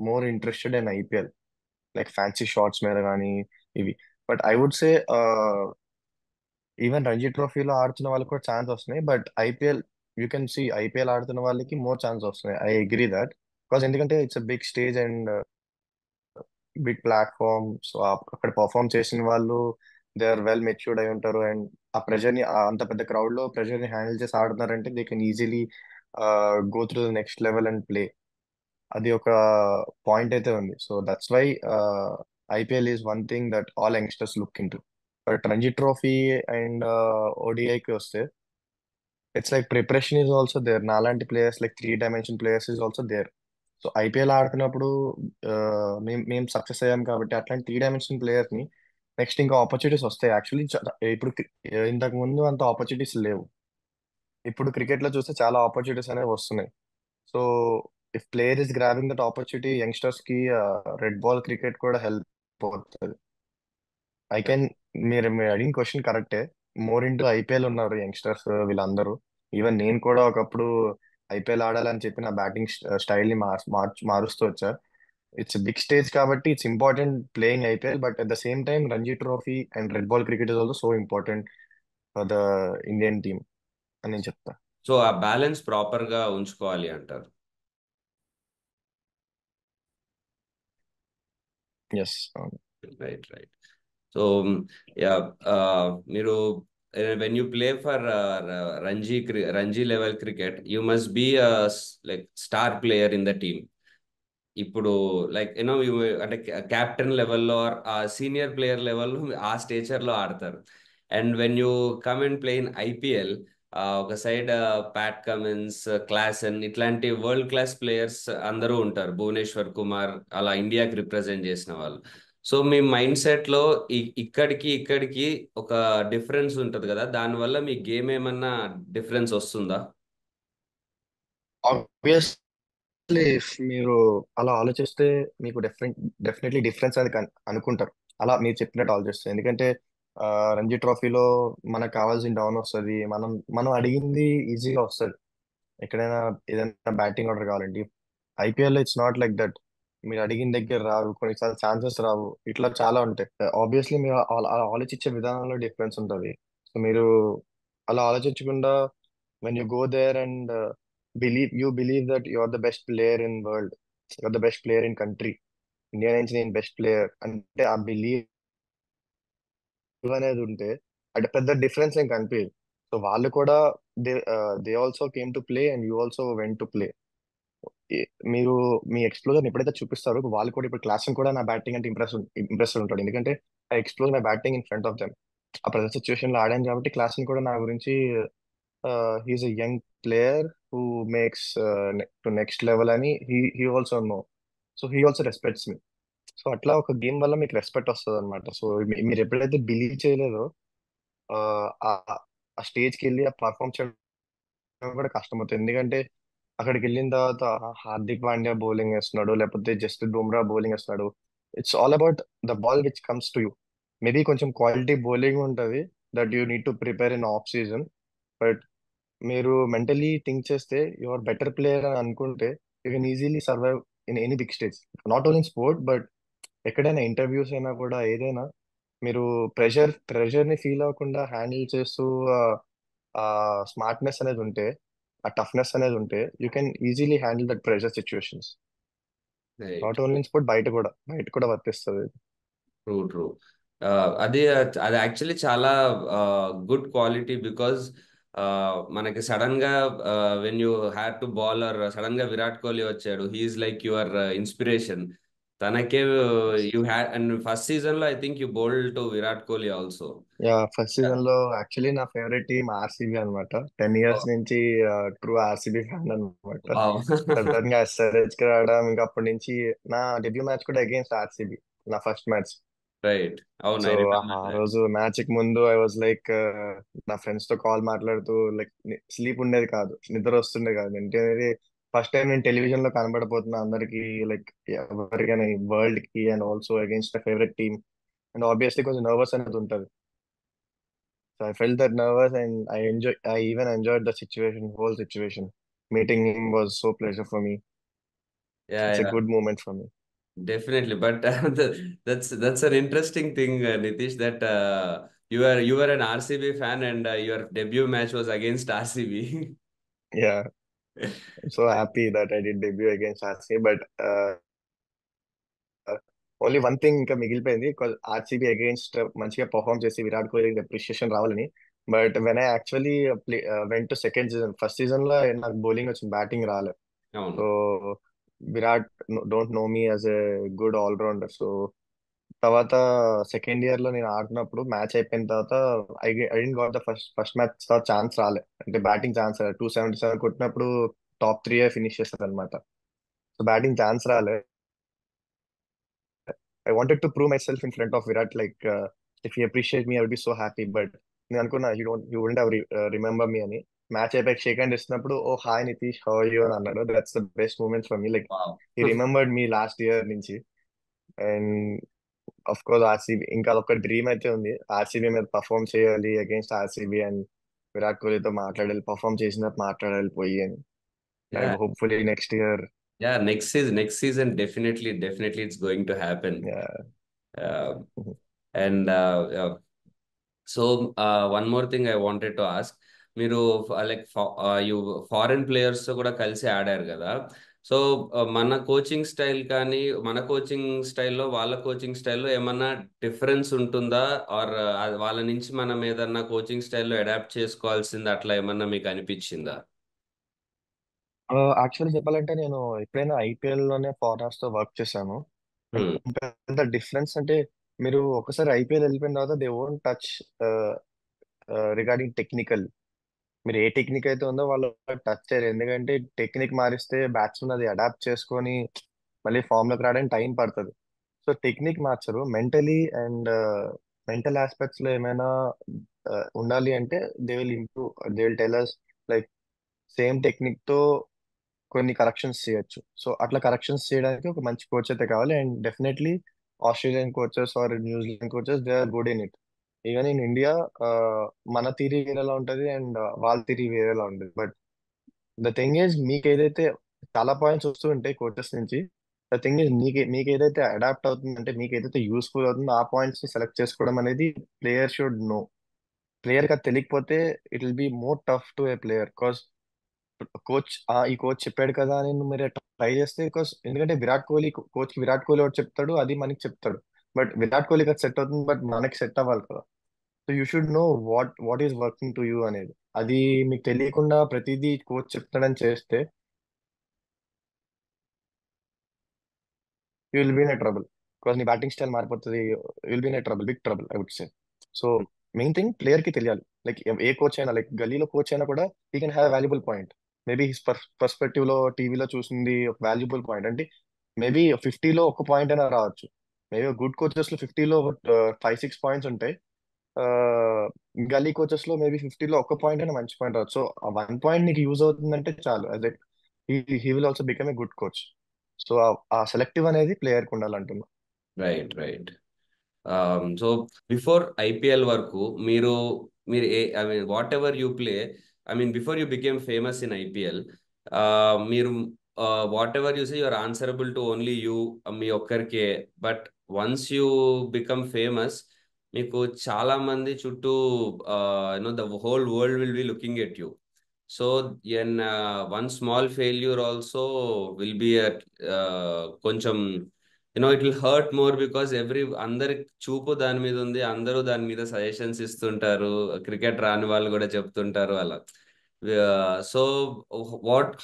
more interested in IPL, like fancy shots మీద కానీ ఇవి. But I would say even Ranji ట్రోఫీలో ఆడుతున్న వాళ్ళకి కూడా ఛాన్స్ వస్తున్నాయి. But IPL, you can see IPL ఆడుతున్న వాళ్ళకి మోర్ ఛాన్స్ వస్తున్నాయి. I agree that. బికాస్ ఎందుకంటే it's a big stage and big platform. So అక్కడ పర్ఫామ్ చేసిన వాళ్ళు దే ఆర్ వెల్ మెచ్యూర్డ్ అయి ఉంటారు. అండ్ ఆ ప్రెషర్ ని, అంత పెద్ద క్రౌడ్ లో ప్రెషర్ ని హ్యాండిల్ చేసి ఆడుతున్నారంటే they can easily go through the next level and play. అది ఒక పాయింట్ అయితే ఉంది. So that's why IPL is one thing that all youngsters look in to. But Ranji trophy and ఓడిఐకి వస్తే it's like preparation is also there. నాలాంటి players, like three dimension players is also there. So IPL ఆడుతున్నప్పుడు మేము success అయ్యాం కాబట్టి అట్లాంటి three dimension players ని next ఇంకా ఆపర్చునిటీస్ వస్తాయి. యాక్చువల్లీ ఇప్పుడు ఇంతకు ముందు అంత ఆపర్చునిటీస్ లేవు. ఇప్పుడు క్రికెట్ లో చూస్తే చాలా ఆపర్చునిటీస్ అనేవి వస్తున్నాయి. So if player is grabbing that opportunity, youngsters కి రెడ్ బాల్ క్రికెట్ కూడా హెల్ప్ అవుతుంది. ఐ కెన్, మీరు అడిగిన క్వశ్చన్ కరెక్టే. మోర్ ఇంటూ ఐపీఎల్ ఉన్నారు యంగ్స్టర్స్ వీళ్ళందరూ. ఈవెన్ నేను కూడా ఒకప్పుడు ఐపీఎల్ ఆడాలని చెప్పి నా బ్యాటింగ్ స్టైల్ ని మారుస్తూ వచ్చా. ఇట్స్ బిగ్ స్టేజ్ కాబట్టి it's important playing IPL. But at the same time Ranji trophy and red ball cricket is also so important for the Indian team అని నేను చెప్తా. సో ఆ బ్యాలెన్స్ ప్రాపర్ గా ఉంచుకోవాలి అంటారు. Yes. Right, right. So yeah, మీరు when you play for Ranji level cricket, you must be like star player in the team. ఇప్పుడు like you know అంటే క్యాప్టెన్ లెవెల్లో ఆ సీనియర్ ప్లేయర్ లెవెల్లో ఆ స్టేచర్ లో ఆడతారు. And when you come and play in IPL, ఒక సైడ్ ప్యాట్ కమిన్స్, క్లాసెన్ ఇట్లాంటి వరల్డ్ క్లాస్ ప్లేయర్స్ అందరూ ఉంటారు, భువనేశ్వర్ కుమార్ అలా ఇండియాకి రిప్రజెంట్ చేసిన వాళ్ళు. సో మీ మైండ్ సెట్ లో ఇక్కడికి ఒక డిఫరెన్స్ ఉంటుంది కదా, దానివల్ల మీ గేమ్ ఏమన్నా డిఫరెన్స్ వస్తుందా? ఆబ్వియస్లీ మీరు అలా ఆలోచిస్తే మీకు డెఫినెట్లీ డిఫరెన్స్ అనేది అనుకుంటారు. అలా మీరు చెప్పినట్టు ఆలోచిస్తే. ఎందుకంటే ఆ, రంజీ ట్రోఫీలో మనకు కావాల్సిన డౌన్ వస్తుంది, మనం మనం అడిగింది ఈజీగా వస్తుంది. ఎక్కడైనా ఏదైనా బ్యాటింగ్ ఆర్డర్ కావాలండి. IPL it's not like that. మీరు అడిగిన దగ్గర రావు, కొన్నిసార్లు ఛాన్సెస్ రావు, ఇట్లా చాలా ఉంటాయి. ఆబ్వియస్లీ మీరు అలా ఆలోచించే విధానంలో డిఫరెన్స్ ఉంటుంది. సో మీరు అలా ఆలోచించకుండా when you go there and believe that you are the best player in world, you are the best player in country, India నుంచి నేను బెస్ట్ ప్లేయర్ అంటే ఆ బిలీవ్ అనేది ఉంటే అంటే పెద్ద డిఫరెన్స్ ఏం కనిపించదు. సో వాళ్ళు కూడా they they also came to play and you also went to play. మీరు మీ ఎక్స్ప్లోజర్ ఎప్పుడైతే చూపిస్తారో వాళ్ళు కూడా, ఇప్పుడు క్లాస్ కూడా నా బ్యాటింగ్ అంటే ఇంప్రెస్డ్ ఉంటాడు. ఎందుకంటే I explore my batting in front of them. ఆ ప్రజెంట్ సిచ్యువేషన్ లో ఆడాను కాబట్టి క్లాస్ కూడా నా గురించి he's a young player who makes to next level అని he also know. So he also respects me. So అట్లా ఒక గేమ్ వల్ల మీకు రెస్పెక్ట్ వస్తుంది అనమాట. సో మీరు ఎప్పుడైతే బిలీవ్ చేయలేదో ఆ ఆ ఆ స్టేజ్కి వెళ్ళి ఆ పర్ఫామ్ చేయడం కూడా కష్టమవుతుంది. ఎందుకంటే అక్కడికి వెళ్ళిన తర్వాత హార్దిక్ పాండ్యా బౌలింగ్ వేస్తున్నాడు, లేకపోతే జస్ప్రీత్ బుమ్రా బౌలింగ్ వేస్తున్నాడు. It's all about the ball which comes to you. Maybe కొంచెం క్వాలిటీ బౌలింగ్ ఉంటుంది that you need to prepare in off season. But మీరు మెంటలీ థింక్ చేస్తే యువర్ బెటర్ ప్లేయర్ అని అనుకుంటే you can easily survive in any big stage. Not only in sport but ఎక్కడైనా interviews అయినా కూడా ఏదైనా మీరు ప్రెషర్ ని ఫీల్ అవ్వకుండా హ్యాండిల్ చేస్తూ ఆ స్మార్ట్నెస్ అనేది ఉంటే, ఆ టఫ్నెస్ అనేది ఉంటే you can easily handle that pressure situations. Right. Not only in sport, బయట కూడా వర్తిస్తుంది. True, true. అది అది యాక్చువల్లీ చాలా గుడ్ క్వాలిటీ, బికాజ్ మనకి సడన్ గా when you had to bowler, sudden గా విరాట్ కోహ్లీ వచ్చాడు, హీఈస్ లైక్ యువర్ ఇన్స్పిరేషన్. తనకే you had and first season లో I think you bowled to Virat Kohli also. Yeah, first season లో యాక్చువల్లీ నా ఫేవరెట్ టీమ్ ఆర్సీబీ అనమాట. 10 years నుంచి ట్రూ ఆర్సీబీ ఫ్యాన్ అనమాట. Sudden గా ఎస్ఆర్హెచ్ కి రావడం, ఇంకా అప్పటి నుంచి నా డెబ్యూ మ్యాచ్ కూడా అగేన్స్ట్ ఆర్సీబీ, నా ఫస్ట్ మ్యాచ్. రైట్. అవును, సో ఐ ఆ రిమెంబర్ దట్. రోజు మ్యాచ్ కి ముందు ఐ వాజ్ లైక్, నా ఫ్రెండ్స్ తో కాల్ మాట్లాడుతూ లైక్, స్లీప్ ఉండేది కాదు, నిద్ర వస్తుండే కాదు. ఏంటంటే ఫస్ట్ టైం నేను టెలివిజన్ లో కనబడబోతున్నా అందరికి, లైక్ ఎవరికైనా వరల్డ్ కి, and also against my favourite team. And obviously కొంచెం నర్వస్ అనేది ఉంటుంది. So I felt that nervous, and I even enjoyed the situation, whole situation. Meeting him was so pleasure for me. Yeah, It's a yeah, good moment for me. Definitely. But that's an interesting thing, Nitish, that you were an RCB fan and your debut match was against RCB. Yeah, I'm so happy that I did debut against RCB, but only one thing ఇంకా మిగిలిపోయింది. RCB against మంచిగా perform చేసి Virat Kohli appreciation రావాలని. But when I actually play went to second season, first season లో నాకు bowling వచ్చింది, batting రాలే. అవును. So Virat don't know me as a good allrounder. So తర్వాత సెకండ్ ఇయర్ లో నేను ఆడుతున్నప్పుడు మ్యాచ్ అయిపోయిన తర్వాత I didn't got the first match తర్వాత ఛాన్స్ రాలే, అంటే బ్యాటింగ్ ఛాన్స్ రాలే. 277 కొట్టినప్పుడు టాప్ 3 ఫినిష్ చేస్తారు అనమాట. సో బ్యాటింగ్ ఛాన్స్ రాలే. I wanted to prove myself in front of Virat, like if you appreciate me I would be so happy. But నేను అనుకున్నా you wouldn't have remember me అని. Match అయిపోయి shake hand ఇస్తున్నప్పుడు, oh hi Nitish, how are you అని అన్నాడు. That's the best moment for me. Like wow. He remembered me last year నుంచి. And of course RCB ఇంకా అదొక డ్రీమ్ అయితే ఉంది, ఆర్సీబీ మీద పర్ఫామ్ చేయాలి అగేన్స్ట్ ఆర్సీబీ, అండ్ విరాట్ కోహ్లీతో మాట్లాడాలి, పర్ఫామ్ చేసినట్టు మాట్లాడాలి పోయి అని. Yeah, hopefully next year. Yeah, next season definitely it's going to happen. And so one more thing I wanted to ask. మీరు లైక్ యు ఫారెన్ ప్లేయర్స్ తో కూడా కలిసి ఆడారు కదా. సో మన కోచింగ్ స్టైల్ కానీ, మన కోచింగ్ స్టైల్లో వాళ్ళ కోచింగ్ స్టైల్లో ఏమన్నా డిఫరెన్స్ ఉంటుందా? ఆర్ వాళ్ళ నుంచి మనం ఏదన్నా కోచింగ్ స్టైల్లో అడాప్ట్ చేసుకోవాల్సింది అట్లా ఏమన్నా మీకు అనిపించిందా? యాక్చువల్లీ చెప్పాలంటే నేను ఎప్పుడైనా ఐపీఎల్ లోనే ఫారెనర్స్ తో వర్క్ చేశాను. And Hmm. పెద్ద డిఫరెన్స్ అంటే, మీరు ఒకసారి ఐపీఎల్ వెళ్ళిపోయిన తర్వాత they won't touch regarding technical. మీరు ఏ టెక్నిక్ అయితే ఉందో వాళ్ళు టచ్ చేయరు, ఎందుకంటే టెక్నిక్ మారిస్తే బ్యాట్స్మెన్ అది అడాప్ట్ చేసుకొని మళ్ళీ ఫామ్ లోకి రావడానికి టైం పడుతుంది. సో టెక్నిక్ మార్చరు, మెంటలీ అండ్ మెంటల్ ఆస్పెక్ట్స్ లో ఏమైనా ఉండాలి అంటే they will improve. They will tell us like same technique తో కొన్ని కరెక్షన్స్ చేయొచ్చు. సో అట్లా కరెక్షన్స్ చేయడానికి ఒక మంచి కోచ్ అయితే కావాలి. And definitely Australian coaches or New Zealand coaches they are good in it. Even in India మన థిరీ వేరేలా ఉంటుంది, అండ్ వాళ్ళ థిరీ వేరేలా ఉంటుంది. బట్ ద థింగ్ ఈజ్, మీకు ఏదైతే చాలా పాయింట్స్ వస్తూ ఉంటాయి కోచెస్ నుంచి. ద థింగ్ ఈజ్, మీకు ఏదైతే అడాప్ట్ అవుతుంది, అంటే మీకు ఏదైతే యూస్ఫుల్ అవుతుందో ఆ పాయింట్స్ ని సెలెక్ట్ చేసుకోవడం అనేది ప్లేయర్ షుడ్ నో. ప్లేయర్ కి అది తెలియకపోతే it will be more tough to A player. Because coach ఈ కోచ్ చెప్పాడు కదా అని మీరు ట్రై చేస్తే, బికాస్ ఎందుకంటే విరాట్ కోహ్లీ కోచ్ కి విరాట్ కోహ్లీ ఒకటి చెప్తాడు, అది మనకి చెప్తాడు. బట్ విరాట్ కోహ్లీకి అది సెట్ అవుతుంది, బట్ మనకి సెట్ అవ్వాలి కదా. So you should know what is working to you అనేది. అది మీకు తెలియకుండా ప్రతిదీ కోచ్ చెప్తాడని చేస్తే you will be in trouble. Because నీ బ్యాటింగ్ స్టైల్ మారిపోతుంది, will be in trouble, big trouble I would say. So main thing player కి తెలియాలి. లైక్ ఏ కోచ్ అయినా, లైక్ గలీలో కోచ్ అయినా కూడా he can have valuable point. Maybe his perspective లో టీవీలో చూసింది ఒక వాల్యుబుల్ పాయింట్ అంటే, మేబీ 50లో ఒక పాయింట్ అయినా రావచ్చు. మేబీ గుడ్ కోచెస్ లో 50లో 5-6 పాయింట్స్ ఉంటాయి. గల్లీ కోచెస్ లో మేబీ 50లో ఒక పాయింట్ అయినా మంచి పాయింట్ రావచ్చు. సో ఆ 1 పాయింట్ నీకు యూజ్ అవుతుందంటే చాలు. అదే he will also become a good coach. So ఆ సెలెక్టివ్ అనేది ప్లేయర్ కి ఉండాలంటున్నా. Right, right. So before IPL వరకు మీరు మీరు I mean whatever you play, I mean before you became famous in IPL, మీరు whatever you say you're answerable to only you, మీ ఒక్కరికే. But once you become famous, మీకు చాలా మంది చుట్టూ the whole world will be looking at you. So N one small failure also will be కొంచెం it will hurt more, because అందరి చూపు దాని మీద ఉంది, అందరూ దాని మీద సజెషన్స్ ఇస్తుంటారు, క్రికెట్ రాని వాళ్ళు కూడా చెప్తుంటారు అలా. So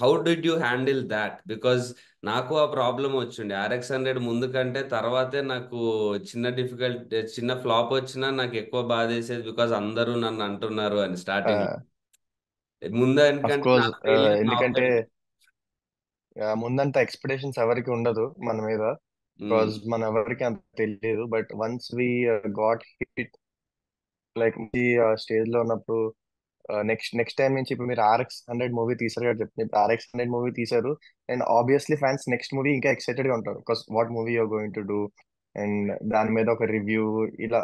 how did you handle that? Because నాకు ఆ ప్రాబ్లం వచ్చిండే RX 100 ముందు కంటే తర్వాతే నాకు చిన్న ఫ్లాప్ వచ్చినా నాకు ఎక్కువ బాధేసేది, బికాజ్ అందరూ నన్ను అంటున్నారు అని స్టార్టింగ్. ముందు అఫ్ ఎందుకంటే నా కోర్స్, ఫెయిల్యూర్ నా ఎందుకంటే ఒక్కటి. ముందంత ఎక్స్పెక్టేషన్స్ ఎవరికి ఉండదు మన మీద, ఉమ్, బికాజ్ మన ఎవరికి అంత తెలియదు. But once we got hit, like ఈ స్టేజ్ లో ఉన్నప్పుడు, నెక్స్ట్ టైం నుంచి ఇప్పుడు మీరు RX 100 మూవీ తీసారు కదా చెప్తున్నారు. ఇప్పుడు RX 100 మూవీ తీసారు, and obviously fans next movie ఇంకా ఎక్సైటెడ్ గా ఉంటారు, because what movie you're going to do, and దాని మీద ఒక రివ్యూ ఇలా.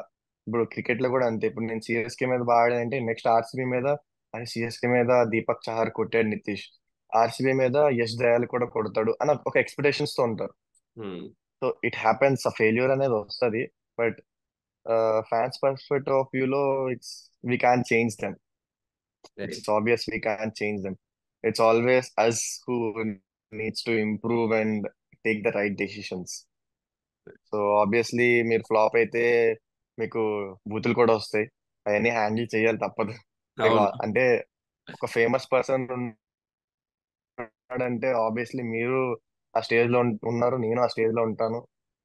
ఇప్పుడు క్రికెట్ లో కూడా అంతే, ఇప్పుడు నేను సిఎస్కే మీద బాగా ఆడానంటే నెక్స్ట్ ఆర్సీబీ మీద, అని సిఎస్కే మీద దీపక్ చహర్ కొట్టాడు నితీష్, ఆర్సీబీ మీద యష్ దయాల్ కూడా కొడతాడు అని ఒక ఎక్స్పెక్టేషన్స్ తో ఉంటారు. ఉమ్, సో ఇట్ హ్యాపెన్స్, ఆ ఫెయిల్యూర్ అనేది వస్తుంది. బట్ ఫ్యాన్స్ పర్స్పెక్టివ్ ఆఫ్ వ్యూలో, it's we can change them. right. It's obvious we can't change them. It's always us who needs to improve and take the right decisions. So obviously మీరు flop అయితే మీకు బూతులు కూడా వస్తాయి, అవన్నీ handle చేయాలి తప్పదు. లైక్ అవును. అంటే ఒక ఫేమస్ పర్సన్ ఉన్నాడంటే ఆబ్వియస్లీ మీరు ఆ స్టేజ్ లో ఉన్నారు, నేను ఆ స్టేజ్ లో ఉంటాను.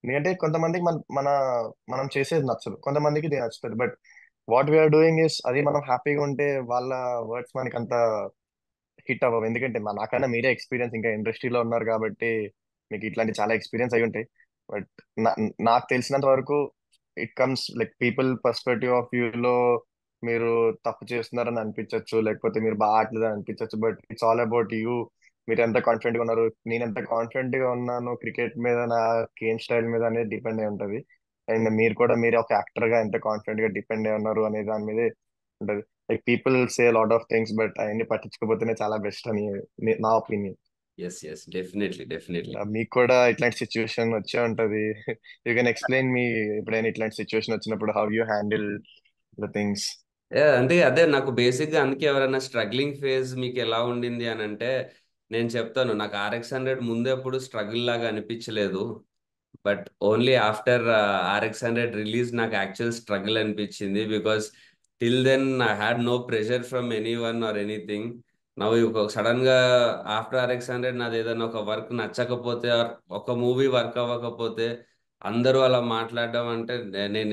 ఎందుకంటే కొంతమందికి మనం చేసేది నచ్చదు, కొంతమందికి ఇది నచ్చుతుంది. But what we are doing is, అది మనం హ్యాపీగా ఉంటే వాళ్ళ వర్డ్స్ మనకి అంత హిట్ అవ్వవు. ఎందుకంటే నాకన్నా మీరే ఎక్స్పీరియన్స్, ఇంకా ఇండస్ట్రీలో ఉన్నారు కాబట్టి మీకు ఇట్లాంటి చాలా ఎక్స్పీరియన్స్ అయి ఉంటాయి. బట్ నాకు తెలిసినంత వరకు it comes like people perspective of view లో, మీరు తప్పు చేస్తున్నారని అనిపించవచ్చు, లేకపోతే మీరు బాగా ఆడలేదని అనిపించవచ్చు. But it's all about you. మీరు ఎంత కాన్ఫిడెంట్ గా ఉన్నారు, నేను ఎంత కాన్ఫిడెంట్ గా ఉన్నాను క్రికెట్ మీద, నా గేమ్ స్టైల్ మీద అనేది డిపెండ్ అయి ఉంటది. అండ్ మీరు కూడా, మీరు ఒక యాక్టర్ గా ఎంత కాన్ఫిడెంట్ గా డిపెండ్ అయి ఉన్నారు అనే దాని మీదే ఉంటది. Like people say lot of things, but అవన్నీ పట్టించుకోకపోతేనే చాలా బెస్ట్ అని నా opinion. Yes, yes, definitely, definitely. మీకు కూడా ఇట్లాంటి సిచ్యువేషన్ వచ్చే ఉంటది. యూ కెన్ ఎక్స్ప్లెయిన్ మీ, ఎప్పుడైనా ఇట్లాంటి సిచ్యువేషన్ వచ్చినప్పుడు how you handle the things. అంటే అదే నాకు బేసిక్గా అందుకే ఎవరైనా స్ట్రగ్లింగ్ ఫేజ్ మీకు ఎలా ఉండింది అని అంటే నేను చెప్తాను, నాకు RX 100 ముందు ఎప్పుడు స్ట్రగుల్ లాగా అనిపించలేదు. But only after RX 100 release నాకు యాక్చువల్ స్ట్రగుల్ అనిపించింది. Because till then I had no pressure from anyone or anything. నవ్వు సడన్ గా ఆఫ్టర్ RX 100 నాది ఏదైనా ఒక వర్క్ నచ్చకపోతే or ఒక మూవీ వర్క్ అవ్వకపోతే అందరూ అలా మాట్లాడడం అంటే నేను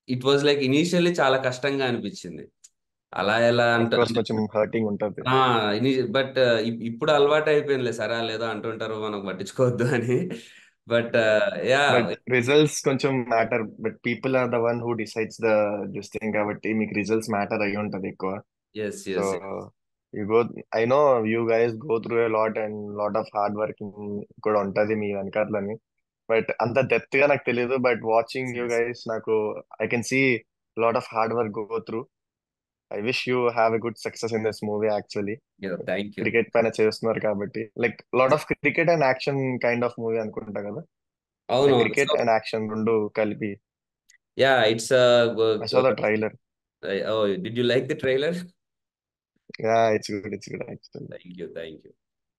ఇట్ వాజ్ లైక్ ఇనీషియల్లీ చాలా కష్టంగా అనిపించింది. అలా ఎలా అఫ్ కోర్స్ కొంచెం హర్టింగ్ ఉంటది. ఆ బట్ ఇప్పుడు అలవాటు అయిపోయిందిలే, సరే లేదో అంటుంటారు మనం పట్టించుకోవద్దు అని. But yeah. బట్ రిజల్ట్స్ కొంచెం matter, but people are the one who decides the this thing, కాబట్టి మీకు రిజల్ట్స్ మ్యాటర్ అయ్యి ఉంటది ఎక్కువ. Yes, so yes. You go, I know you guys go through a lot, and lot of hard working కూడా ఉంటది మీ వెనకాలని. But అంత depth గా నాకు తెలియదు, బట్ వాచింగ్ యూ గైస్ నాకు, I can see lot of hard work go through. I wish you have a good success in this movie actually. Thank you. Cricket పైన చేస్తున్నారు కాబట్టి, like lot of cricket and action kind of movie అనుకుంటా కదా. Like అవునవును. So cricket and action రెండు కలిపి. Yeah, it's I saw the trailer. Did you like the trailer? Yeah, it's good actually. Thank you, thank you.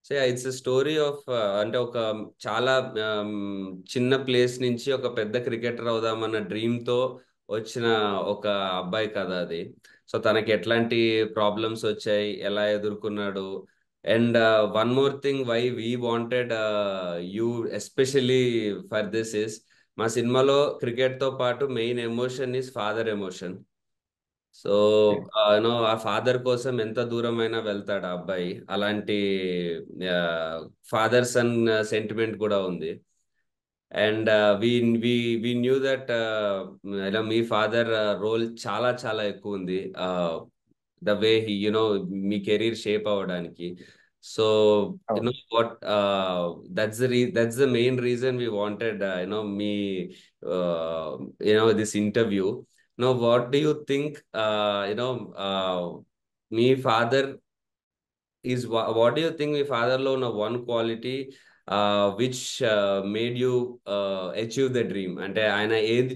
So it's story of అంటే ఒక చాలా చిన్న place నుంచి ఒక పెద్ద క్రికెటర్ అవుదామన్న డ్రీమ్ తో వచ్చిన ఒక అబ్బాయి కథ అది. సో తనకి ఎట్లాంటి ప్రాబ్లమ్స్ వచ్చాయి, ఎలా ఎదుర్కొన్నాడు. And one more thing why we wanted you especially for this is, మా సినిమాలో క్రికెట్ తో పాటు main emotion is father emotion. So you know ఆ ఫాదర్ కోసం ఎంత దూరమైనా వెళ్తాడు ఆ అబ్బాయి. అలాంటి ఫాదర్ సన్ సెంటిమెంట్ కూడా ఉంది. And we we knew that ఇలా మీ ఫాదర్ రోల్ చాలా చాలా ఎక్కువ ఉంది. ద వే హీ మీ కెరీర్ షేప్ అవ్వడానికి. సో అవును. What that's the main reason we wanted మీ this interview. What do you think మీ father what do you think మీ ఫాదర్ లో ఉన్న one quality which made you achieve the dream? అంటే ఆయన ఏది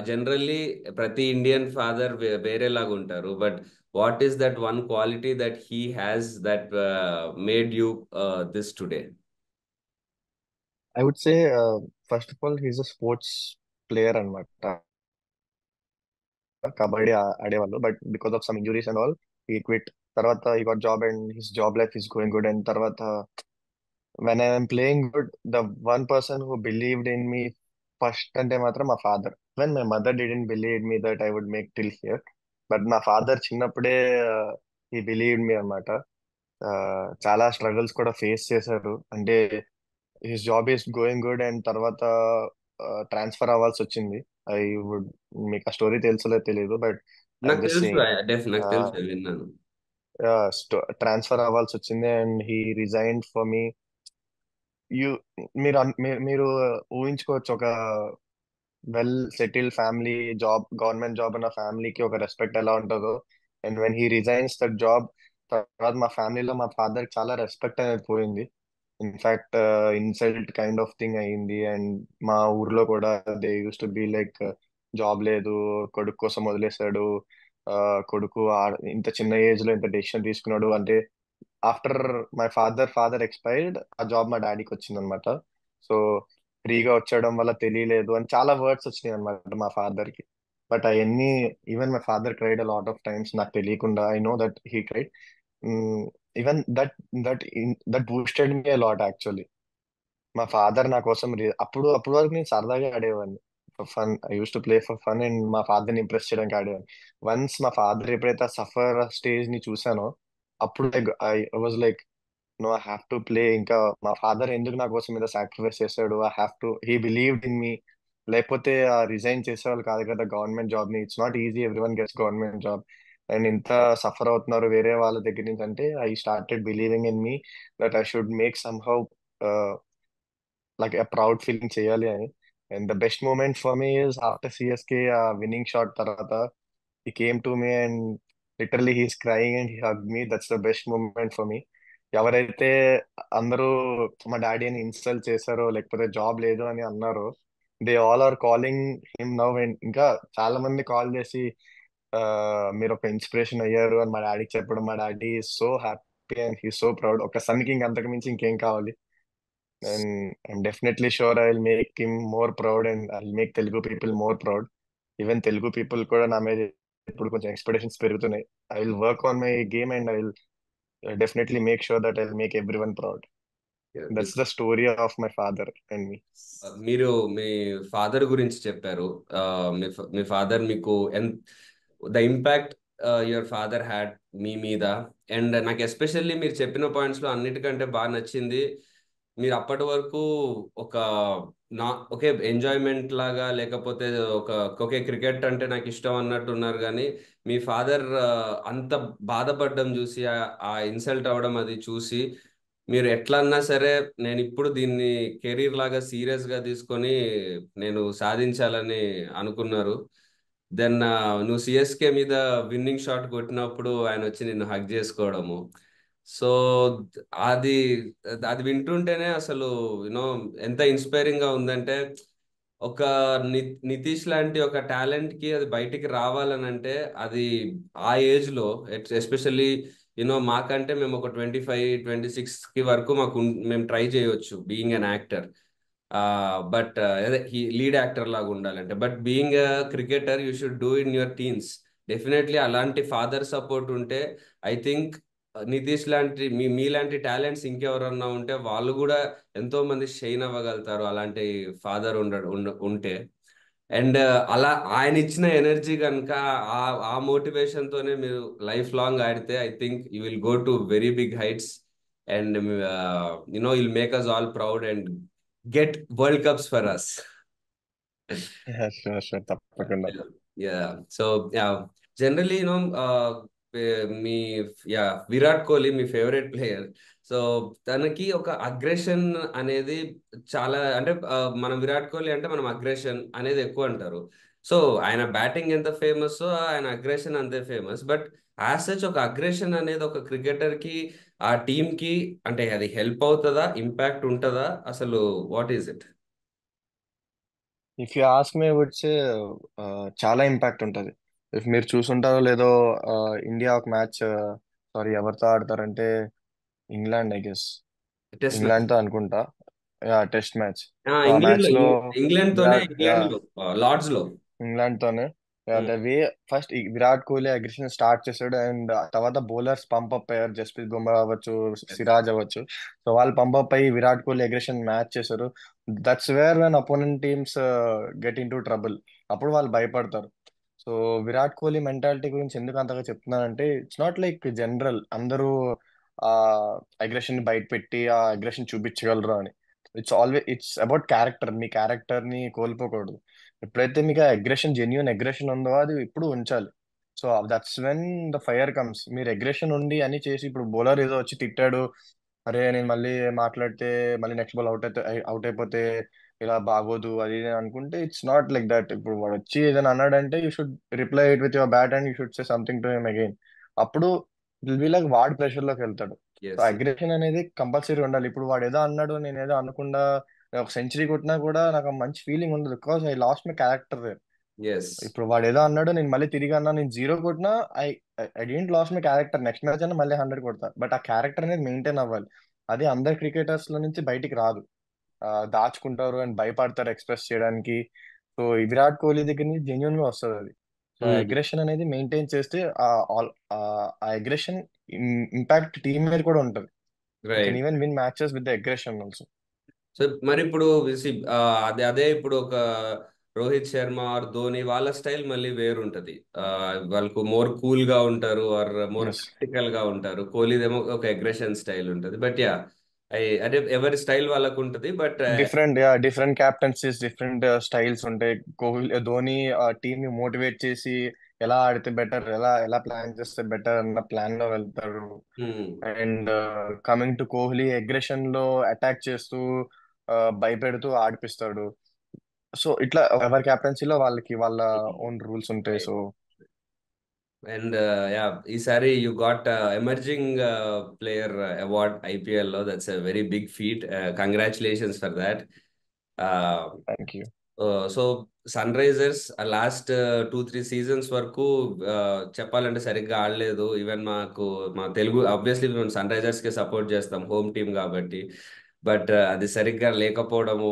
జనరల్లీ ప్రతి ఇండియన్ ఫాదర్ వేరేలాగా ఉంటారు. But what is that one quality that he has that made you this today? I would say first of all he's a sports player అనమాట. కబడ్డీ ఆడేవాళ్ళు, but because of some injuries and all he quit. తర్వాత he got job and his job life is going good. And తర్వాత when I'm playing good, the one person who believed in me first అంటే మాత్రం మా father. When my mother didn't believe me that I would make till here, but మా father చిన్నప్పుడే ఈ believed మీ అనమాట. చాలా struggles కూడా ఫేస్ చేశారు. అంటే his job is going good and తర్వాత ట్రాన్స్ఫర్ అవ్వాల్సి వచ్చింది. ఐ వుడ్, మీకు ఆ స్టోరీ తెలుసో తెలియదు, బట్ నాకు ఐఎమ్ జస్ట్ తెలుసు, సేయింగ్. నాకు తెలుసు, విన్నాను. ట్రాన్స్ఫర్ అవ్వాల్సి వచ్చింది and he resigned for me. You మీరు ఊహించుకోవచ్చు, ఒక well settled family, job, government job అన్న ఫ్యామిలీకి ఒక రెస్పెక్ట్ ఎలా ఉంటుందో. And when he resigns that job, తర్వాత మా ఫ్యామిలీలో మా ఫాదర్ చాలా రెస్పెక్ట్ అనేది పోయింది. In fact insult kind of thing అయ్యింది. అండ్ మా ఊర్లో కూడా they use to be like, job లేదు, కొడుకు కోసం వదిలేశాడు, ఆ, కొడుకు ఇంత చిన్న ఏజ్ లో ఇంత డెసిషన్ తీసుకున్నాడు అంటే. ఆఫ్టర్ మై ఫాదర్ ఎక్స్పైర్డ్, ఆ జాబ్ మా డాడీకి వచ్చింది అనమాట. సో ఫ్రీగా వచ్చేయడం వల్ల తెలియలేదు అని చాలా వర్డ్స్ వచ్చినాయి అనమాట మా ఫాదర్ కి. బట్ అవన్నీ, even my father cried a lot of times నాకు తెలియకుండా. I know that he cried. Even that that boosted me a lot actually. మా ఫాదర్ నా కోసం అప్పుడు వరకు నేను సరదాగా ఆడేవాడిని, fun. I use to play for fun and మా ఫాదర్ ని ఇంప్రెస్ చేయడానికి ఆడేవాడిని. వన్స్ మా ఫాదర్ ఎప్పుడైతే సఫర్ స్టేజ్ ని చూసానో, అప్పుడు I was like, no, I have to play. ఇంకా మా ఫాదర్ ఎందుకు నా కోసం మీద సాక్రిఫైస్ చేశాడు, I have to, he believed in me. లేకపోతే రిజైన్ చేసేవాళ్ళు కాదు కదా గవర్నమెంట్ జాబ్ ని. It's not easy, everyone gets government job. And ఇంత సఫర్ అవుతున్నారు వేరే వాళ్ళ దగ్గర నుంచి అంటే, I started believing in me that I should make somehow, like a proud feeling చేయాలి అని. And the best moment for me is after CSK winning shot తర్వాత he came to me and literally he's crying and he hugged me. That's the best moment for me. ఎవరైతే అందరూ మా daddy అని insult చేశారో, లేకపోతే job లేదు అని అన్నారో, they all are calling him now. And ఇంకా చాలా మంది కాల్ చేసి, ఆ, మీరు ఒక ఇన్స్పిరేషన్ అయ్యారు అని మా డాడీకి చెప్పడం, మా daddy so happy and he so proud. ఒక సన్ కి ఇంక అంతకు మించి ఇంకేం కావాలి. And I'm definitely sure I'll make him more proud and I'll make Telugu people more proud. Even Telugu people కూడా నా మీద ఇప్పుడు కొంచెం ఎక్స్పెక్టేషన్స్ పెరుగుతున్నాయి. I will work on my game and I will definitely make sure that I'll make everyone proud. That's the story of my father and me. మీరు మీ father గురించి చెప్పారు. ఆ, మీ ఫాదర్ మీకు the impact your father had మీ మీద. అండ్ నాకు ఎస్పెషల్లీ మీరు చెప్పిన పాయింట్స్ లో అన్నిటికంటే బాగా నచ్చింది, మీరు అప్పటి వరకు ఒక నా ఓకే ఎంజాయ్మెంట్ లాగా, లేకపోతే ఒక ఓకే క్రికెట్ అంటే నాకు ఇష్టం అన్నట్టు ఉన్నారు, కానీ మీ ఫాదర్ అంత బాధపడడం చూసి, ఆ ఇన్సల్ట్ అవ్వడం అది చూసి, మీరు ఎట్లన్నా సరే నేను ఇప్పుడు దీన్ని కెరీర్ లాగా సీరియస్ గా తీసుకొని నేను సాధించాలని అనుకున్నారు. దెన్ నువ్వు సిఎస్కే మీద విన్నింగ్ షాట్ కొట్టినప్పుడు ఆయన వచ్చి నిన్ను హగ్ చేసుకోవడము. సో అది అది వింటుంటేనే అసలు యూనో ఎంత ఇన్స్పైరింగ్ గా ఉందంటే, ఒక నితీష్ లాంటి ఒక టాలెంట్ కి అది బయటికి రావాలని అది ఆ ఏజ్ లో, ఎస్పెషల్లీ మాకంటే మేము ఒక 25-26 కి వరకు మేము ట్రై చేయొచ్చు బీయింగ్ అన్ యాక్టర్. బట్ అదే లీడ్ యాక్టర్ లాగా ఉండాలంటే, but being cricketer you should do in your teens. Definitely అలాంటి ఫాదర్ సపోర్ట్ ఉంటే ఐ థింక్ నితీష్ లాంటి మీలాంటి టాలెంట్స్ ఇంకెవరన్నా ఉంటే వాళ్ళు కూడా ఎంతో మంది షైన్ అవ్వగలుగుతారు, అలాంటి ఫాదర్ ఉంటే. అండ్ అలా ఆయన ఇచ్చిన ఎనర్జీ కనుక, ఆ ఆ మోటివేషన్ తోనే మీరు లైఫ్ లాంగ్ ఆడితే I think you will go to very big heights. And will make us all proud and get world cups for us. Yeah, sure, sure, తప్పకుండా. యా. సో జనరలీ మీ yeah Virat Kohli మీ favourite player. So తనకి ఒక aggression అనేది చాలా, అంటే మనం విరాట్ కోహ్లీ అంటే మనం అగ్రెషన్ అనేది ఎక్కువ అంటారు. సో ఆయన బ్యాటింగ్ ఎంత ఫేమస్, ఆయన అగ్రెషన్ అంతే ఫేమస్. బట్ యాజ్ సచ్ ఒక అగ్రెషన్ అనేది ఒక క్రికెటర్ కి, ఆ టీమ్ కి, అంటే అది హెల్ప్ అవుతుందా, ఇంపాక్ట్ ఉంటుందా అసలు, what is it? If you ask me would say, చాలా ఇంపాక్ట్ ఉంటుంది. ఇఫ్ మీరు చూసుంటారో లేదో, ఇండియా ఒక మ్యాచ్, సారీ ఎవరితో ఆడతారంటే, England I guess, test match. England తో అనుకుంటా. Yeah, test match. సో ఆ ఇంగ్లాండ్ మ్యాచ్ లో, లో ఇంగ్లాండ్ తోనే, విరాట్, యా, ఇంగ్లాండ్ లో లార్డ్స్ లో. ఇంగ్లాండ్ తోనే. The way first Virat Kohli aggression start చేశాడు, అండ్ తర్వాత బౌలర్స్ పంప్ అప్ అయ్యారు, జస్ప్రీత్ బుమ్రా అవ్వచ్చు, సిరాజ్ అవ్వచ్చు. సో వాళ్ళు పంప్ అప్ అయ్యి విరాట్ కోహ్లీ అగ్రెషన్ మ్యాచ్ చేశారు. That's where when opponent teams get in to trouble. అప్పుడు వాళ్ళు భయపడతారు. సో విరాట్ కోహ్లీ మెంటాలిటీ గురించి ఎందుకు అంతగా చెప్తున్నానంటే, ఇట్స్ నాట్ లైక్ జనరల్ అందరూ ఆ అగ్రెషన్ బయట పెట్టి ఆ అగ్రెషన్ చూపించగలరు అని. It's about character. Me character ని కోల్పోకూడదు. ఎప్పుడైతే మీకు అగ్రెషన్, జెన్యున్ అగ్రెషన్ ఉందో అది ఇప్పుడు ఉంచాలి. So that's when the fire comes. మీరు అగ్రెషన్ ఉండి అని చేసి, ఇప్పుడు బౌలర్ ఏదో వచ్చి తిట్టాడు, అరే నేను మళ్ళీ మాట్లాడితే మళ్ళీ నెక్స్ట్ బాల్ అవుట్ అయిపోతే ఇలా బాగోదు అది ఇది అని అనుకుంటే, ఇట్స్ నాట్ లైక్ దట్. ఇప్పుడు వాడు వచ్చి ఏదైనా అన్నాడంటే you should reply it with your bat and you should say something to him again. అప్పుడు ఇట్ విల్ బి లైక్ వాడు ప్రెషర్ లోకి వెళ్తాడు. So yes. అగ్రెషన్ అనేది కంపల్సరీ ఉండాలి. ఇప్పుడు వాడు ఏదో అన్నాడు, నేను ఏదో అనకుండా నేను ఒక సెంచరీ కొట్టినా కూడా నాకు ఆ మంచి ఫీలింగ్ ఉండదు, because I lost my character. Yes. ఇప్పుడు వాడు ఏదో అన్నాడు, నేను మళ్ళీ తిరిగి అన్నా, నేను జీరో కొట్టినా I I didn't lose my character. Next match అయినా మళ్ళీ 100 కొడతా, బట్ ఆ క్యారెక్టర్ అనేది మెయింటైన్ అవ్వాలి. అది అందరు క్రికెటర్స్ లో నుంచి బయటికి రాదు. దాచుకుంటారు అండ్ భయపడతారు ఎక్స్ప్రెస్ చేయడానికి. సో విరాట్ కోహ్లీ దగ్గర నుంచి జెన్యున్ గా వస్తుంది అది. సో అగ్రెషన్ అనేది మెయింటైన్ చేస్తే ఆ అగ్రెషన్ ఇంపాక్ట్ టీమ్ మీద కూడా ఉంటుంది. You can write. Even win matches with the aggression also. So మరి ఇప్పుడు అదే అదే ఇప్పుడు ఒక రోహిత్ శర్మ ఆర్ ధోని వాళ్ళ స్టైల్ మళ్ళీ వేరుంటది. వాళ్ళకు మోర్ కూల్ గా ఉంటారు ఆర్ మోర్ ఎస్. ప్రాక్టికల్ గా ఉంటారు. కోహ్లీదేమో ఒక అగ్రెషన్ స్టైల్ ఉంటది. బట్ యా, అదే ఎవరి స్టైల్ వాళ్ళకు ఉంటది. బట్ డిఫరెంట్ క్యాప్టెన్సీస్, డిఫరెంట్ స్టైల్స్ ఉంటాయి. కోహ్లీ, ధోని టీమ్ ని మోటివేట్ చేసి ఎలా ఆడితే బెటర్, ఎలా ఎలా ప్లాన్ చేస్తే బెటర్ అన్న ప్లాన్ లో వెళ్తారు. And coming to Kohli, aggression లో అటాక్ చేస్తూ భయపెడుతూ ఆడిపిస్తాడు. సో ఇట్లా ఎవరి క్యాప్టెన్సీలో వాళ్ళకి వాళ్ళ ఓన్ రూల్స్ ఉంటాయి. సో అండ్ యా, ఈసారి you got emerging player award IPL లో. That's a very big feat. Congratulations for that. Thank you. So Sunrisers last 2-3 seasons వరకు చెప్పాలంటే సరిగ్గా ఆడలేదు. ఈవెన్ మా తెలుగు ఆబ్వియస్లీ మేము సన్ రైజర్స్ కి సపోర్ట్ చేస్తాం, హోమ్ టీమ్ కాబట్టి. బట్ అది సరిగ్గా లేకపోవడము,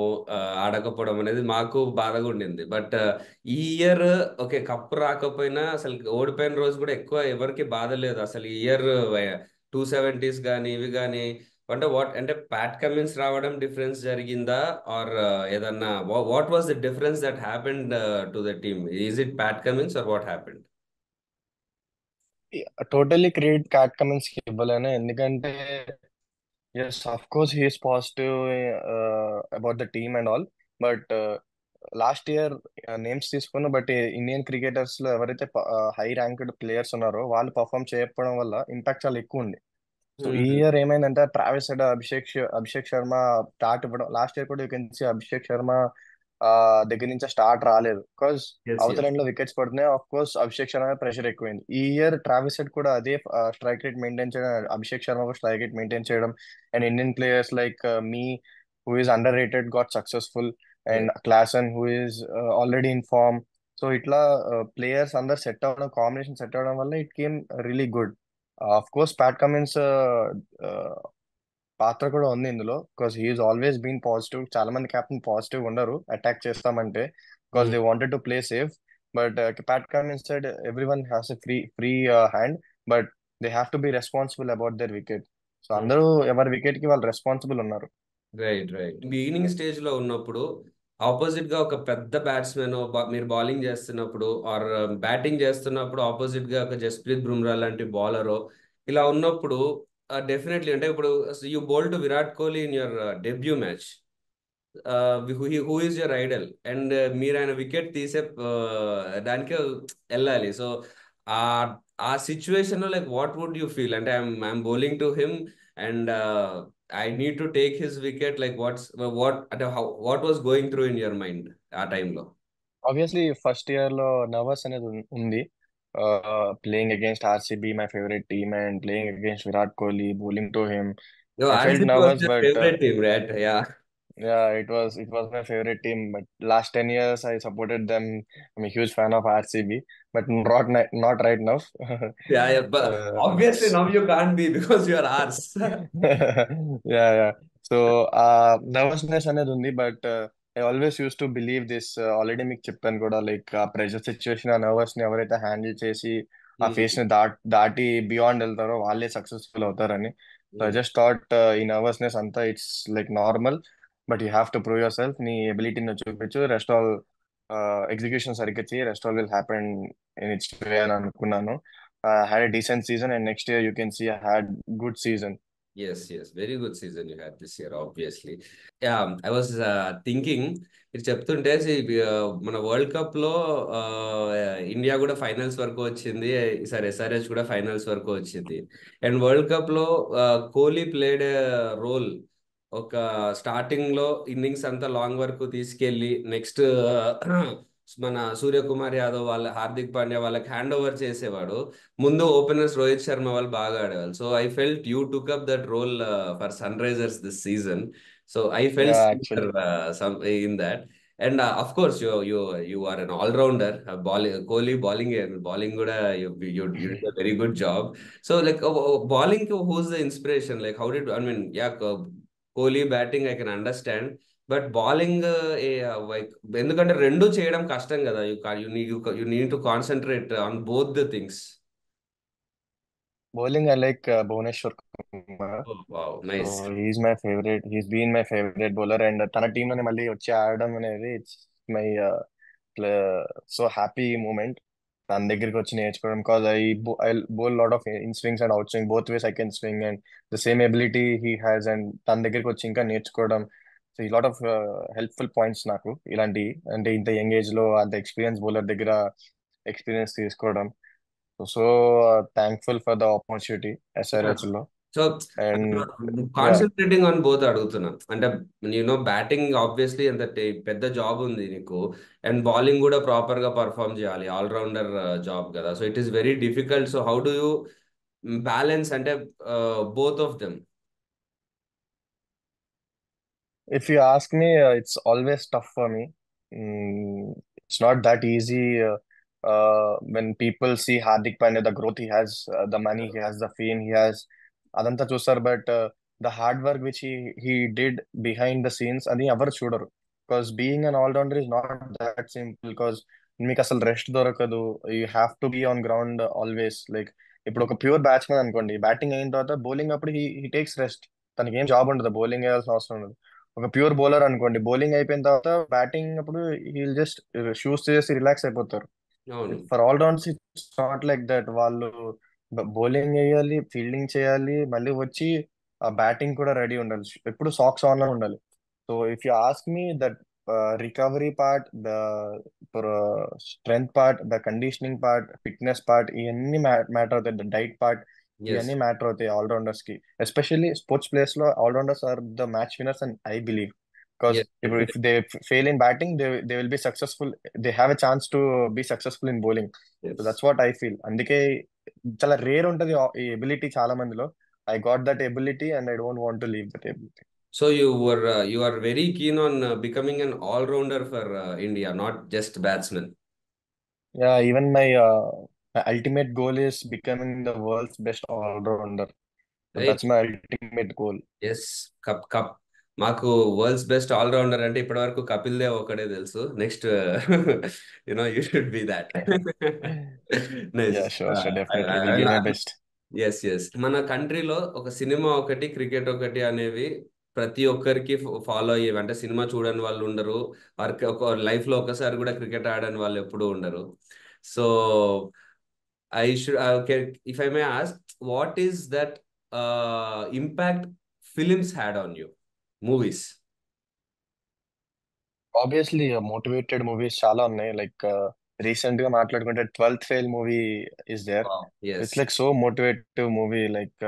ఆడకపోవడం అనేది మాకు బాధగా ఉండింది. బట్ ఈ ఇయర్ ఓకే, కప్పు రాకపోయినా అసలు ఓడిపోయిన రోజు కూడా ఎక్కువ ఎవరికి బాధ లేదు అసలు. ఈ ఇయర్ 270s కానీ ఇవి కానీ, అంటే అంటే ప్యాట్ కమిన్స్ రావడం డిఫరెన్స్ జరిగిందా? ఆర్ ఏదన్నా what was the difference that happened to the team? Is it Pat Cummins or what happened? Totally credit Pat Cummins కి ఇవ్వలేను, ఎందుకంటే yes, of course he's positive about the team and all. But last year names తీసుకున్న, but Indian cricketers లో ఎవరైతే high ranked players ఉన్నారో వాళ్ళు perform చేయకపోవడం వల్ల ఇంపాక్ట్ చాలా ఎక్కువ ఉంది. సో ఈ ఇయర్ ఏమైందంటే, Travis Head, Abhishek Sharma start ఇవ్వడం. లాస్ట్ ఇయర్ కూడా you can see Abhishek Sharma దగ్గర నుంచి స్టార్ట్ రాలేదు, బికాస్ ఎస్. అవతల ఎస్. ఎండ్ లో వికెట్స్ పడుతున్నాయి. Of course Abhishek Sharma pressure ఎక్కువైంది. ఈ ఇయర్ ట్రావిస్ హెడ్ కూడా అదే స్ట్రైక్ రేట్ మెయింటైన్ చేయడం, అభిషేక్ శర్మ కూడా స్ట్రైక్ రేట్ మెయింటైన్ చేయడం, and Indian players like me who is underrated got successful, and yes. Klaasen who is already in form. So ఇట్లా players అందరు set అవ్వడం, combination set అవ్వడం వల్ల it came really good. Of course Pat Cummins పాత్ర కూడా ఉంది ఇందులో, because he's always been positive. చాలా మంది కెప్టెన్ పాజిటివ్ ఉండరు అటాక్ చేస్తామంటే, because they wanted to play safe. But Pat Cummins said every one has a free hand, but they have to be responsible about their wicket. So అందరూ ఎవరి wicket కి వాళ్ళు responsible ఉన్నారు. Right. Right. Beginning stage లో ఉన్నప్పుడు opposite గా ఒక పెద్ద బ్యాట్స్మెన్ మీరు బౌలింగ్ చేస్తున్నప్పుడు ఆర్ బ్యాటింగ్ చేస్తున్నప్పుడు ఆపోజిట్ గా ఒక జస్ప్రీత్ బుమ్రా లాంటి బౌలర్ ఇలా ఉన్నప్పుడు, డెఫినెట్లీ అంటే ఇప్పుడు you bowl to Virat Kohli in your debut match. Who is your Idol and మీరు ఆయన వికెట్ తీసే దానికే వెళ్ళాలి. సో ఆ ఆ సిచ్యువేషన్ లో like what would you feel? అంటే I'm bowling to him and I need to take his wicket. Like what అంటే what was going through in your mind ఆ టైంలో? ఆబ్వియస్లీ ఫస్ట్ ఇయర్ లో నర్వస్ అనేది ఉంది. Playing against RCB, my favourite team, and playing against Virat Kohli, bowling to him. I felt RCB was nervous, yeah but favourite team, right? Yeah. yeah, it was my favorite team, but last 10 years I supported them. I'm a huge fan of RCB, but not right now. Yeah, yeah, but obviously now you can't be because you are ours. Yeah, yeah. So nervousness అనేది ఉంది, but I always use to believe this, already మీకు చెప్పాను కూడా, like ఆ pressure situation, ఆ nervous ని ఎవరైతే handle చేసి ఆ ఫేస్ ని దాటి బియాండ్ వెళ్తారో వాళ్ళే సక్సెస్ఫుల్ అవుతారని. సో ఐ జస్ట్ థాట్ ఈ నర్వస్నెస్ అంతా it's like normal, but you have to prove yourself. నీ ఎబిలిటీని చూపించు, రెస్ట్ ఆల్ ఎగ్జిక్యూషన్ సరిగ్గా చేయి, rest all will happen in its way అని అనుకున్నాను. Had a decent season, and next year you can see had good season. Yes very good season you had this year obviously. Yeah, I was thinking ఇది చెప్తుంటే మన world cup లో India కూడా finals వరకు వచ్చింది, ఈసారి ఎస్ఆర్హెచ్ కూడా finals వరకు వచ్చింది. అండ్ వరల్డ్ కప్ లో కోహ్లీ ప్లేడ్ రోల్. ఒక స్టార్టింగ్ లో ఇన్నింగ్స్ అంతా లాంగ్ వరకు తీసుకెళ్లి నెక్స్ట్ మన సూర్యకుమార్ యాదవ్ వాళ్ళ, హార్దిక్ పాండ్యా వాళ్ళకి హ్యాండ్ ఓవర్ చేసేవాడు. ముందు ఓపెనర్స్ రోహిత్ శర్మ వాళ్ళు బాగా ఆడేవాళ్ళు. So I felt you took up that role for Sunrisers this season. So I felt Yeah, similar actually. In that. And of course you are an allrounder. Bowling Kohli bowling, bowling కూడా you did a very good job. So like bowling who's the inspiration, like how did, I mean yeah, Kohli batting I can understand, but bowling like, ఎందుకంటే రెండు చేయడం కష్టం కదా. You need to concentrate on both the things. Bowling, I like Bhuvneshwar Kumar. Wow, so nice. He's my favourite, he's been my favourite bowler, and తన టీంలోనే మళ్ళీ వచ్చి ఆడడం అనేది it's my so happy moment. తన దగ్గరికి వచ్చి నేర్చుకోవడం, because I bowl lot of in swings and out swing, both ways I can swing, and the same ability he has, and తన దగ్గరికి వచ్చి ఇంకా నేర్చుకోవడం. సో ఈ లాట్ ఆఫ్ హెల్ప్ఫుల్ పాయింట్స్ నాకు ఇలాంటి, అంటే ఇంత యంగ్ ఏజ్ లో అంత ఎక్స్పీరియన్స్ బౌలర్ దగ్గర ఎక్స్పీరియన్స్ తీసుకోవడం. So thankful for the opportunity SRH లో. So and yeah, concentrating on both అడుగుతున్నా, అంటే బ్యాటింగ్ ఆబ్వియస్లీ ఎంత పెద్ద జాబ్ ఉంది నీకు, అండ్ బౌలింగ్ కూడా ప్రాపర్ గా పర్ఫామ్ చేయాలి, ఆల్రౌండర్ జాబ్ కదా. So it is very difficult. So how do you balance అంటే both of them? if you ask me, it's always tough for me. It's not that easy. When people see Hardik Pandya, the growth he has, the money he has, the fame he has, అదంతా చూస్తారు. But the hard work which he did behind the scenes, అది ఎవరు చూడరు. Because being an all-rounder is not that simple. Because మీకు అసలు rest దొరకదు. You have to be on ground always. Like ఇప్పుడు ఒక ప్యూర్ బ్యాట్స్మెన్ అనుకోండి, బ్యాటింగ్ అయిన తర్వాత బౌలింగ్ అప్పుడు హీ టేక్స్ రెస్ట్. తనకి ఏం జాబ్ ఉండదు, బౌలింగ్ వేయాల్సిన అవసరం ఉండదు. ఒక ప్యూర్ బౌలర్ అనుకోండి, బౌలింగ్ అయిపోయిన తర్వాత బ్యాటింగ్ అప్పుడు హీల్ జస్ట్ షూస్ చేసి రిలాక్స్ అయిపోతారు. అవును. For all rounds it's not like that. వాళ్ళు బౌలింగ్ వేయాలి, ఫీల్డింగ్ చేయాలి, మళ్ళీ వచ్చి ఆ బ్యాటింగ్ కూడా రెడీ ఉండాలి, ఎప్పుడు సాక్స్ ఆన్ లో ఉండాలి. So if you ask me that recovery part, the strength part, the conditioning part, fitness part, ఇవన్నీ మ్యాటర్ అవుతాయి. The diet part, yes. ఇవన్నీ మ్యాటర్ అవుతాయి ఆల్రౌండర్స్ కి. ఎస్పెషల్లీ స్పోర్ట్స్ ప్లేయర్స్ లో allrounders are the match winners and I believe. Because yes. if they fail in batting, they will be successful. They have a chance to be successful in bowling. So yes. that's what I feel. అందుకే చాలా rare ఉంటది ఈ ability చాలా మందిలో. I got that ability and I don't want to leave that ability. So you are very keen on becoming an all-rounder for India, not just batsman. Yeah, even my ultimate goal is becoming the world's best all-rounder. So Right? that's my ultimate goal. Yes. Cup cup మాకు world's best allrounder అంటే ఇప్పటి వరకు కపిల్ దేవ్ ఒకడే తెలుసు. Next you should be that. Nice. Yeah, sure, sure, definitely. Will give my best. Yes మన కంట్రీలో ఒక cinema ఒకటి, క్రికెట్ ఒకటి అనేవి ప్రతి ఒక్కరికి ఫాలో అయ్యేవి. అంటే సినిమా చూడని వాళ్ళు ఉండరు, వారికి ఒక లైఫ్ లో ఒకసారి కూడా క్రికెట్ ఆడని వాళ్ళు ఎప్పుడూ ఉండరు. So I should, okay, if I may ask, what is that impact films had on you? Movies. Obviously motivated movies చాలా ఉన్నాయి. లైక్ రీసెంట్ గా మాట్లాడుకుంటే 12th fail movie is there. Wow. It's Yes. Like so motivative movie. Like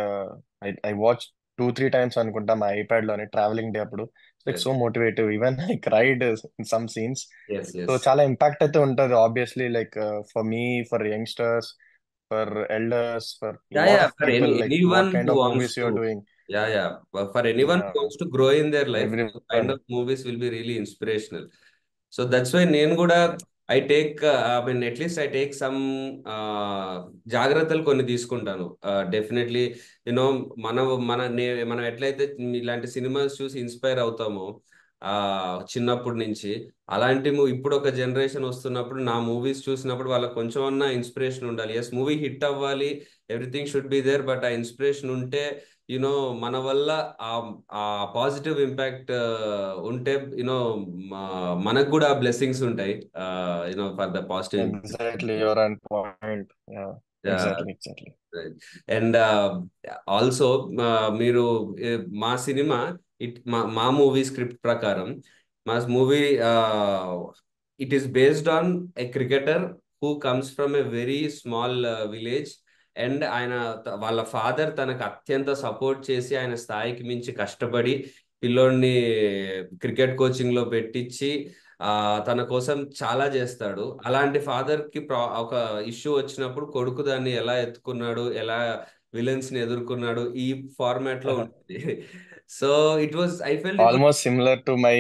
I watch 2-3 times అనుకుంటా మా iPad లోని, travelling day అప్పుడు. Like Yes. So motivative, even I cried in some scenes. Yes. So Yes. చాలా impact అయితే ఉంటది obviously. Like for me, for youngsters, for elders, for Yeah, lot yeah. Of For people, like anyone what kind who of wants movies you are to, doing. yeah, yeah. But for anyone who wants to grow in their life, those kind every of movies will be really inspirational. So that's why నేను కూడా I take, I mean at least I take some జాగ్రత్తలు కొన్ని తీసుకుంటాను. Definitely you know మన మన మనం ఎట్లయితే ఇలాంటి సినిమాస్ చూసి ఇన్స్పైర్ అవుతామో, ఆ చిన్నప్పటి నుంచి. అలాంటి ఇప్పుడు ఒక జనరేషన్ వస్తున్నప్పుడు నా మూవీస్ చూసినప్పుడు వాళ్ళకి కొంచెం అన్నా ఇన్స్పిరేషన్ ఉండాలి. ఎస్, మూవీ హిట్ అవ్వాలి, everything should be there, but ఆ ఇన్స్పిరేషన్ ఉంటే యునో మన వల్ల ఆ ఆ పాజిటివ్ ఇంపాక్ట్ ఉంటే యునో మనకు కూడా బ్లెస్సింగ్స్ ఉంటాయి, for the positive. Exactly your on point. Exactly. And also మీరు మా సినిమా మా మూవీ స్క్రిప్ట్ ప్రకారం మా movie it is based on a cricketer who comes from a very small village. And ఆయన వాళ్ళ ఫాదర్ తనకు అత్యంత సపోర్ట్ చేసి ఆయన స్థాయికి మించి కష్టపడి పిల్లోడిని క్రికెట్ కోచింగ్ లో పెట్టించి తన కోసం చాలా చేస్తాడు. అలాంటి ఫాదర్ కి ఒక ఇష్యూ వచ్చినప్పుడు కొడుకు దాన్ని ఎలా ఎత్తుకున్నాడు, ఎలా విలన్స్ ని ఎదుర్కొన్నాడు, ఈ ఫార్మాట్ లో ఉంటుంది. So it was I felt it was almost similar to my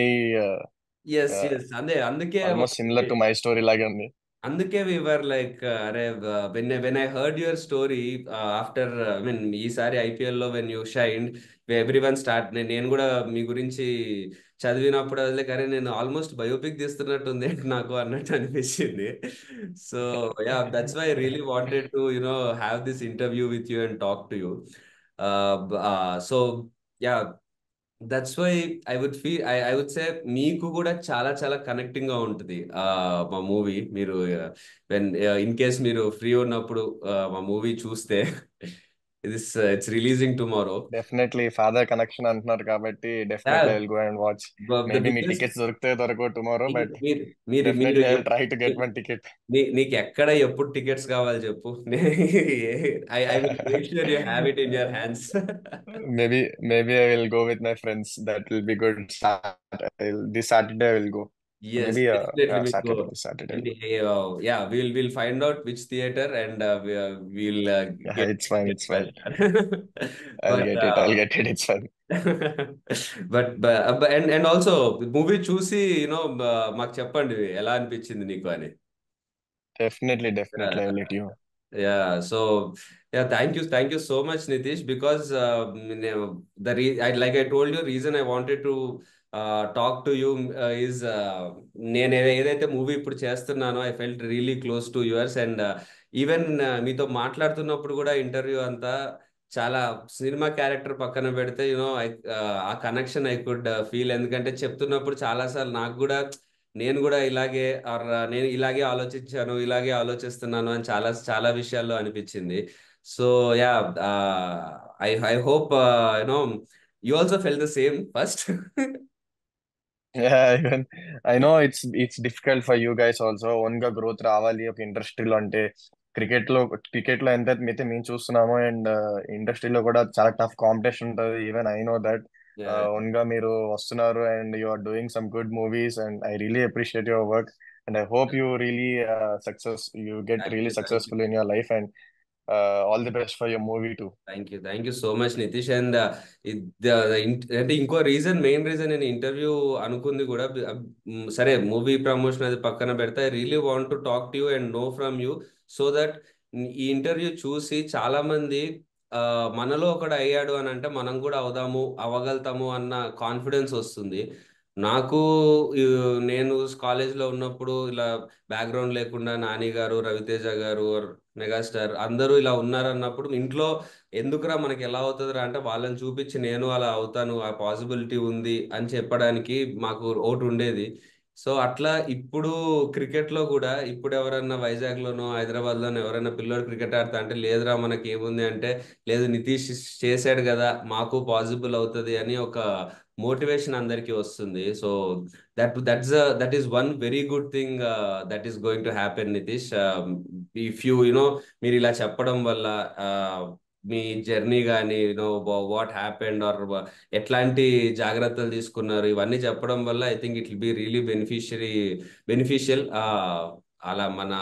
yes yes అదే అందుకే almost similar to my story లాగే ఉంది. అందుకే వి వర్ లైక్ అరే when I heard your story after I mean ఈసారి ఐపీఎల్ లో when you shine every one start, నేను కూడా మీ గురించి చదివినప్పుడు అదే అరే నేను ఆల్మోస్ట్ బయోపిక్ తీస్తున్నట్టుంది నాకు అన్నట్టు అనిపించింది. So yeah, that's why I really wanted to have this interview with you and talk to you. So yeah, that's why I would say మీకు కూడా చాలా చాలా కనెక్టింగ్ గా ఉంటుంది మా మూవీ. మీరు వెన్ ఇన్ కేస్ మీరు ఫ్రీ ఉన్నప్పుడు మా మూవీ చూస్తే it's releasing tomorrow. Definitely father connection అంటున్నారు కాబట్టి definitely I will go and watch. The maybe me biggest tickets దొరికితే దొరకవు టుమారో, బట్ మీరు మీరు మీరు definitely I will try to get one ticket. నీకు ఎక్కడ ఎప్పుడు టికెట్స్ కావాలి చెప్పు, I will make sure you have it in your hands. Maybe I will go with my friends. That will be good. This Saturday I will go. Yes, Maybe definitely yeah, మీకు Saturday. This Saturday I'll go. yeah, we'll find out which theater and we'll Yeah, get it's fine. get It's that fine. done. I'll But get it. I'll get it. It's fine. And also movie చూసి మాకు చెప్పండి ఎలా అనిపించింది నీకు అని. Definitely. I'll let you. Yeah, so yeah, thank you so much Nitish, because like I told you reason I wanted to talk to you is నేను ఏదైతే movie ఇప్పుడు చేస్తున్నానో I felt really close to yours. And even మీతో మాట్లాడుతున్నప్పుడు కూడా interview అంతా చాలా cinema character పక్కన పెడితే ఆ కనెక్షన్ ఐ కుడ్ ఫీల్. ఎందుకంటే చెప్తున్నప్పుడు చాలాసార్లు నాకు కూడా నేను కూడా ఇలాగే నేను ఇలాగే ఆలోచించాను, ఇలాగే ఆలోచిస్తున్నాను అని చాలా చాలా విషయాల్లో అనిపించింది. So yeah, I hope you also fell the same first. Yeah, even I know it's difficult for you guys also. Own గా గ్రోత్ రావాలి ఒక ఇండస్ట్రీలో అంటే క్రికెట్ లో ఎంత అయితే మేము చూస్తున్నామో, అండ్ ఇండస్ట్రీలో కూడా చాలా టఫ్ కాంపిటీషన్ ఉంటుంది. Even I know that own గా మీరు వస్తున్నారు and you are doing some good movies, and I really appreciate your work. And I hope you really you get thank really you thank you successful in your life, and all the best for your movie too. Thank you so much Nitish. And అంటే ఇంకో main reason నేను interview అనుకుంది కూడా సరే movie promotion అది పక్కన పెడితే I really want to talk to you and know from you, so that ఈ ఇంటర్వ్యూ చూసి చాలా మంది ఆ, మనలో ఒకడు అయ్యాడు అని అంటే మనం కూడా అవ్వగలుగుతాము అన్న కాన్ఫిడెన్స్ వస్తుంది. నాకు ఈ, నేను కాలేజ్లో ఉన్నప్పుడు ఇలా బ్యాక్గ్రౌండ్ లేకుండా నాని గారు, రవితేజ గారు, మెగాస్టార్ అందరూ ఇలా ఉన్నారన్నప్పుడు ఇంట్లో ఎందుకురా మనకి ఎలా అవుతుందిరా అంటే వాళ్ళని చూపించి నేను అలా అవుతాను, ఆ పాసిబిలిటీ ఉంది అని చెప్పడానికి మాకు ఒకటి ఉండేది. సో అట్లా ఇప్పుడు క్రికెట్ లో కూడా ఇప్పుడు ఎవరన్నా వైజాగ్ లోనో హైదరాబాద్ లోనో ఎవరైనా పిల్లోడు క్రికెట్ ఆడతా అంటే లేదురా మనకి ఏముంది అంటే లేదు నితీష్ చేశాడు కదా మాకు పాసిబుల్ అవుతుంది అని ఒక మోటివేషన్ అందరికీ వస్తుంది. So that is one very good thing that is going to happen Nitish. If మీరు ఇలా చెప్పడం వల్ల మీ జర్నీ కానీ వాట్ హ్యాపెండ్ ఆర్ ఎట్లాంటి జాగ్రత్తలు తీసుకున్నారు ఇవన్నీ చెప్పడం వల్ల I think it will be really beneficial అలా మన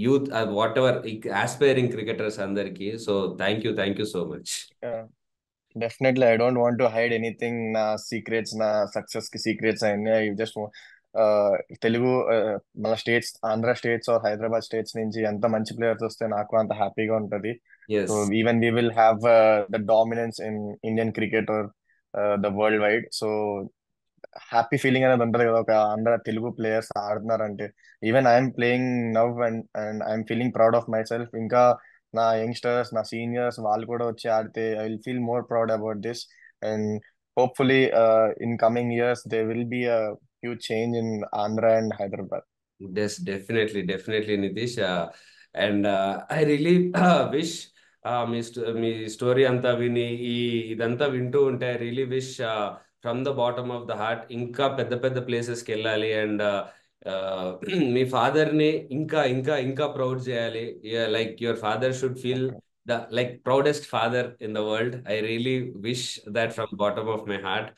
youth whatever aspiring cricketers అందరికీ. So thank you so much. Definitely I don't want to hide anything. నా సీక్రెట్స్, నా సక్సెస్ కి సీక్రెట్స్ అన్ని ఐ జస్ట్ తెలుగు మన states, Andhra states or Hyderabad states నుంచి ఎంత మంచి ప్లేయర్స్ వస్తే నాకు అంత హ్యాపీగా ఉంటది. So yes, even we will have the dominance in Indian cricket or the worldwide. So happy feeling అనేది ఉంటుంది కదా, ఒక అందరు తెలుగు ప్లేయర్స్ ఆడుతున్నారంటే. Even I'm playing now and I'm feeling proud of myself. ఇంకా నా యంగ్స్టర్స్, నా seniors వాళ్ళు కూడా వచ్చి ఆడితే I will feel more proud about this. And hopefully in coming years they will be a huge change in Andhra and Hyderabad. Yes, definitely, definitely, Nitish. And I really wish me story అంతా విని ఇదంతా వింటూ ఉంటే I really wish from the bottom of the heart ఇంకా పెద్ద పెద్ద ప్లేసెస్కి వెళ్ళాలి. అండ్ మీ ఫాదర్ని ఇంకా ఇంకా ఇంకా ప్రౌడ్ చేయాలి. Like your father should feel the like proudest father in the world. I really wish that from bottom of my heart.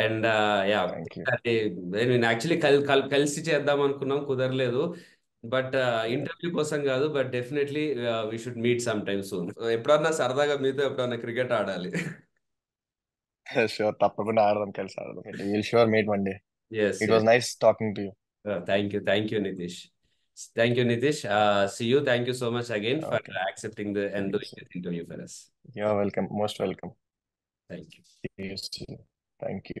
And yeah, thank you. నేను యాక్చువల్లీ కలిసి చేద్దాం అనుకున్నాం, కుదరలేదు. బట్ ఇంటర్వ్యూ కోసం కాదు, but definitely we should meet some time soon. ఎప్పుడన్నా సరదాగా మీతో ఎప్పుడన్నా క్రికెట్ ఆడాలి. షూర్, తప్పకుండా ఆడదాం, కలిసి ఆడదాం. Will sure meet one day. Yes, it was yes. Nice talking to you. Thank you, Nitish. Thank you, Nitish. See you. Thank you so much again for okay. accepting and doing this interview for us. You are welcome, most welcome. Thank you. Thank you.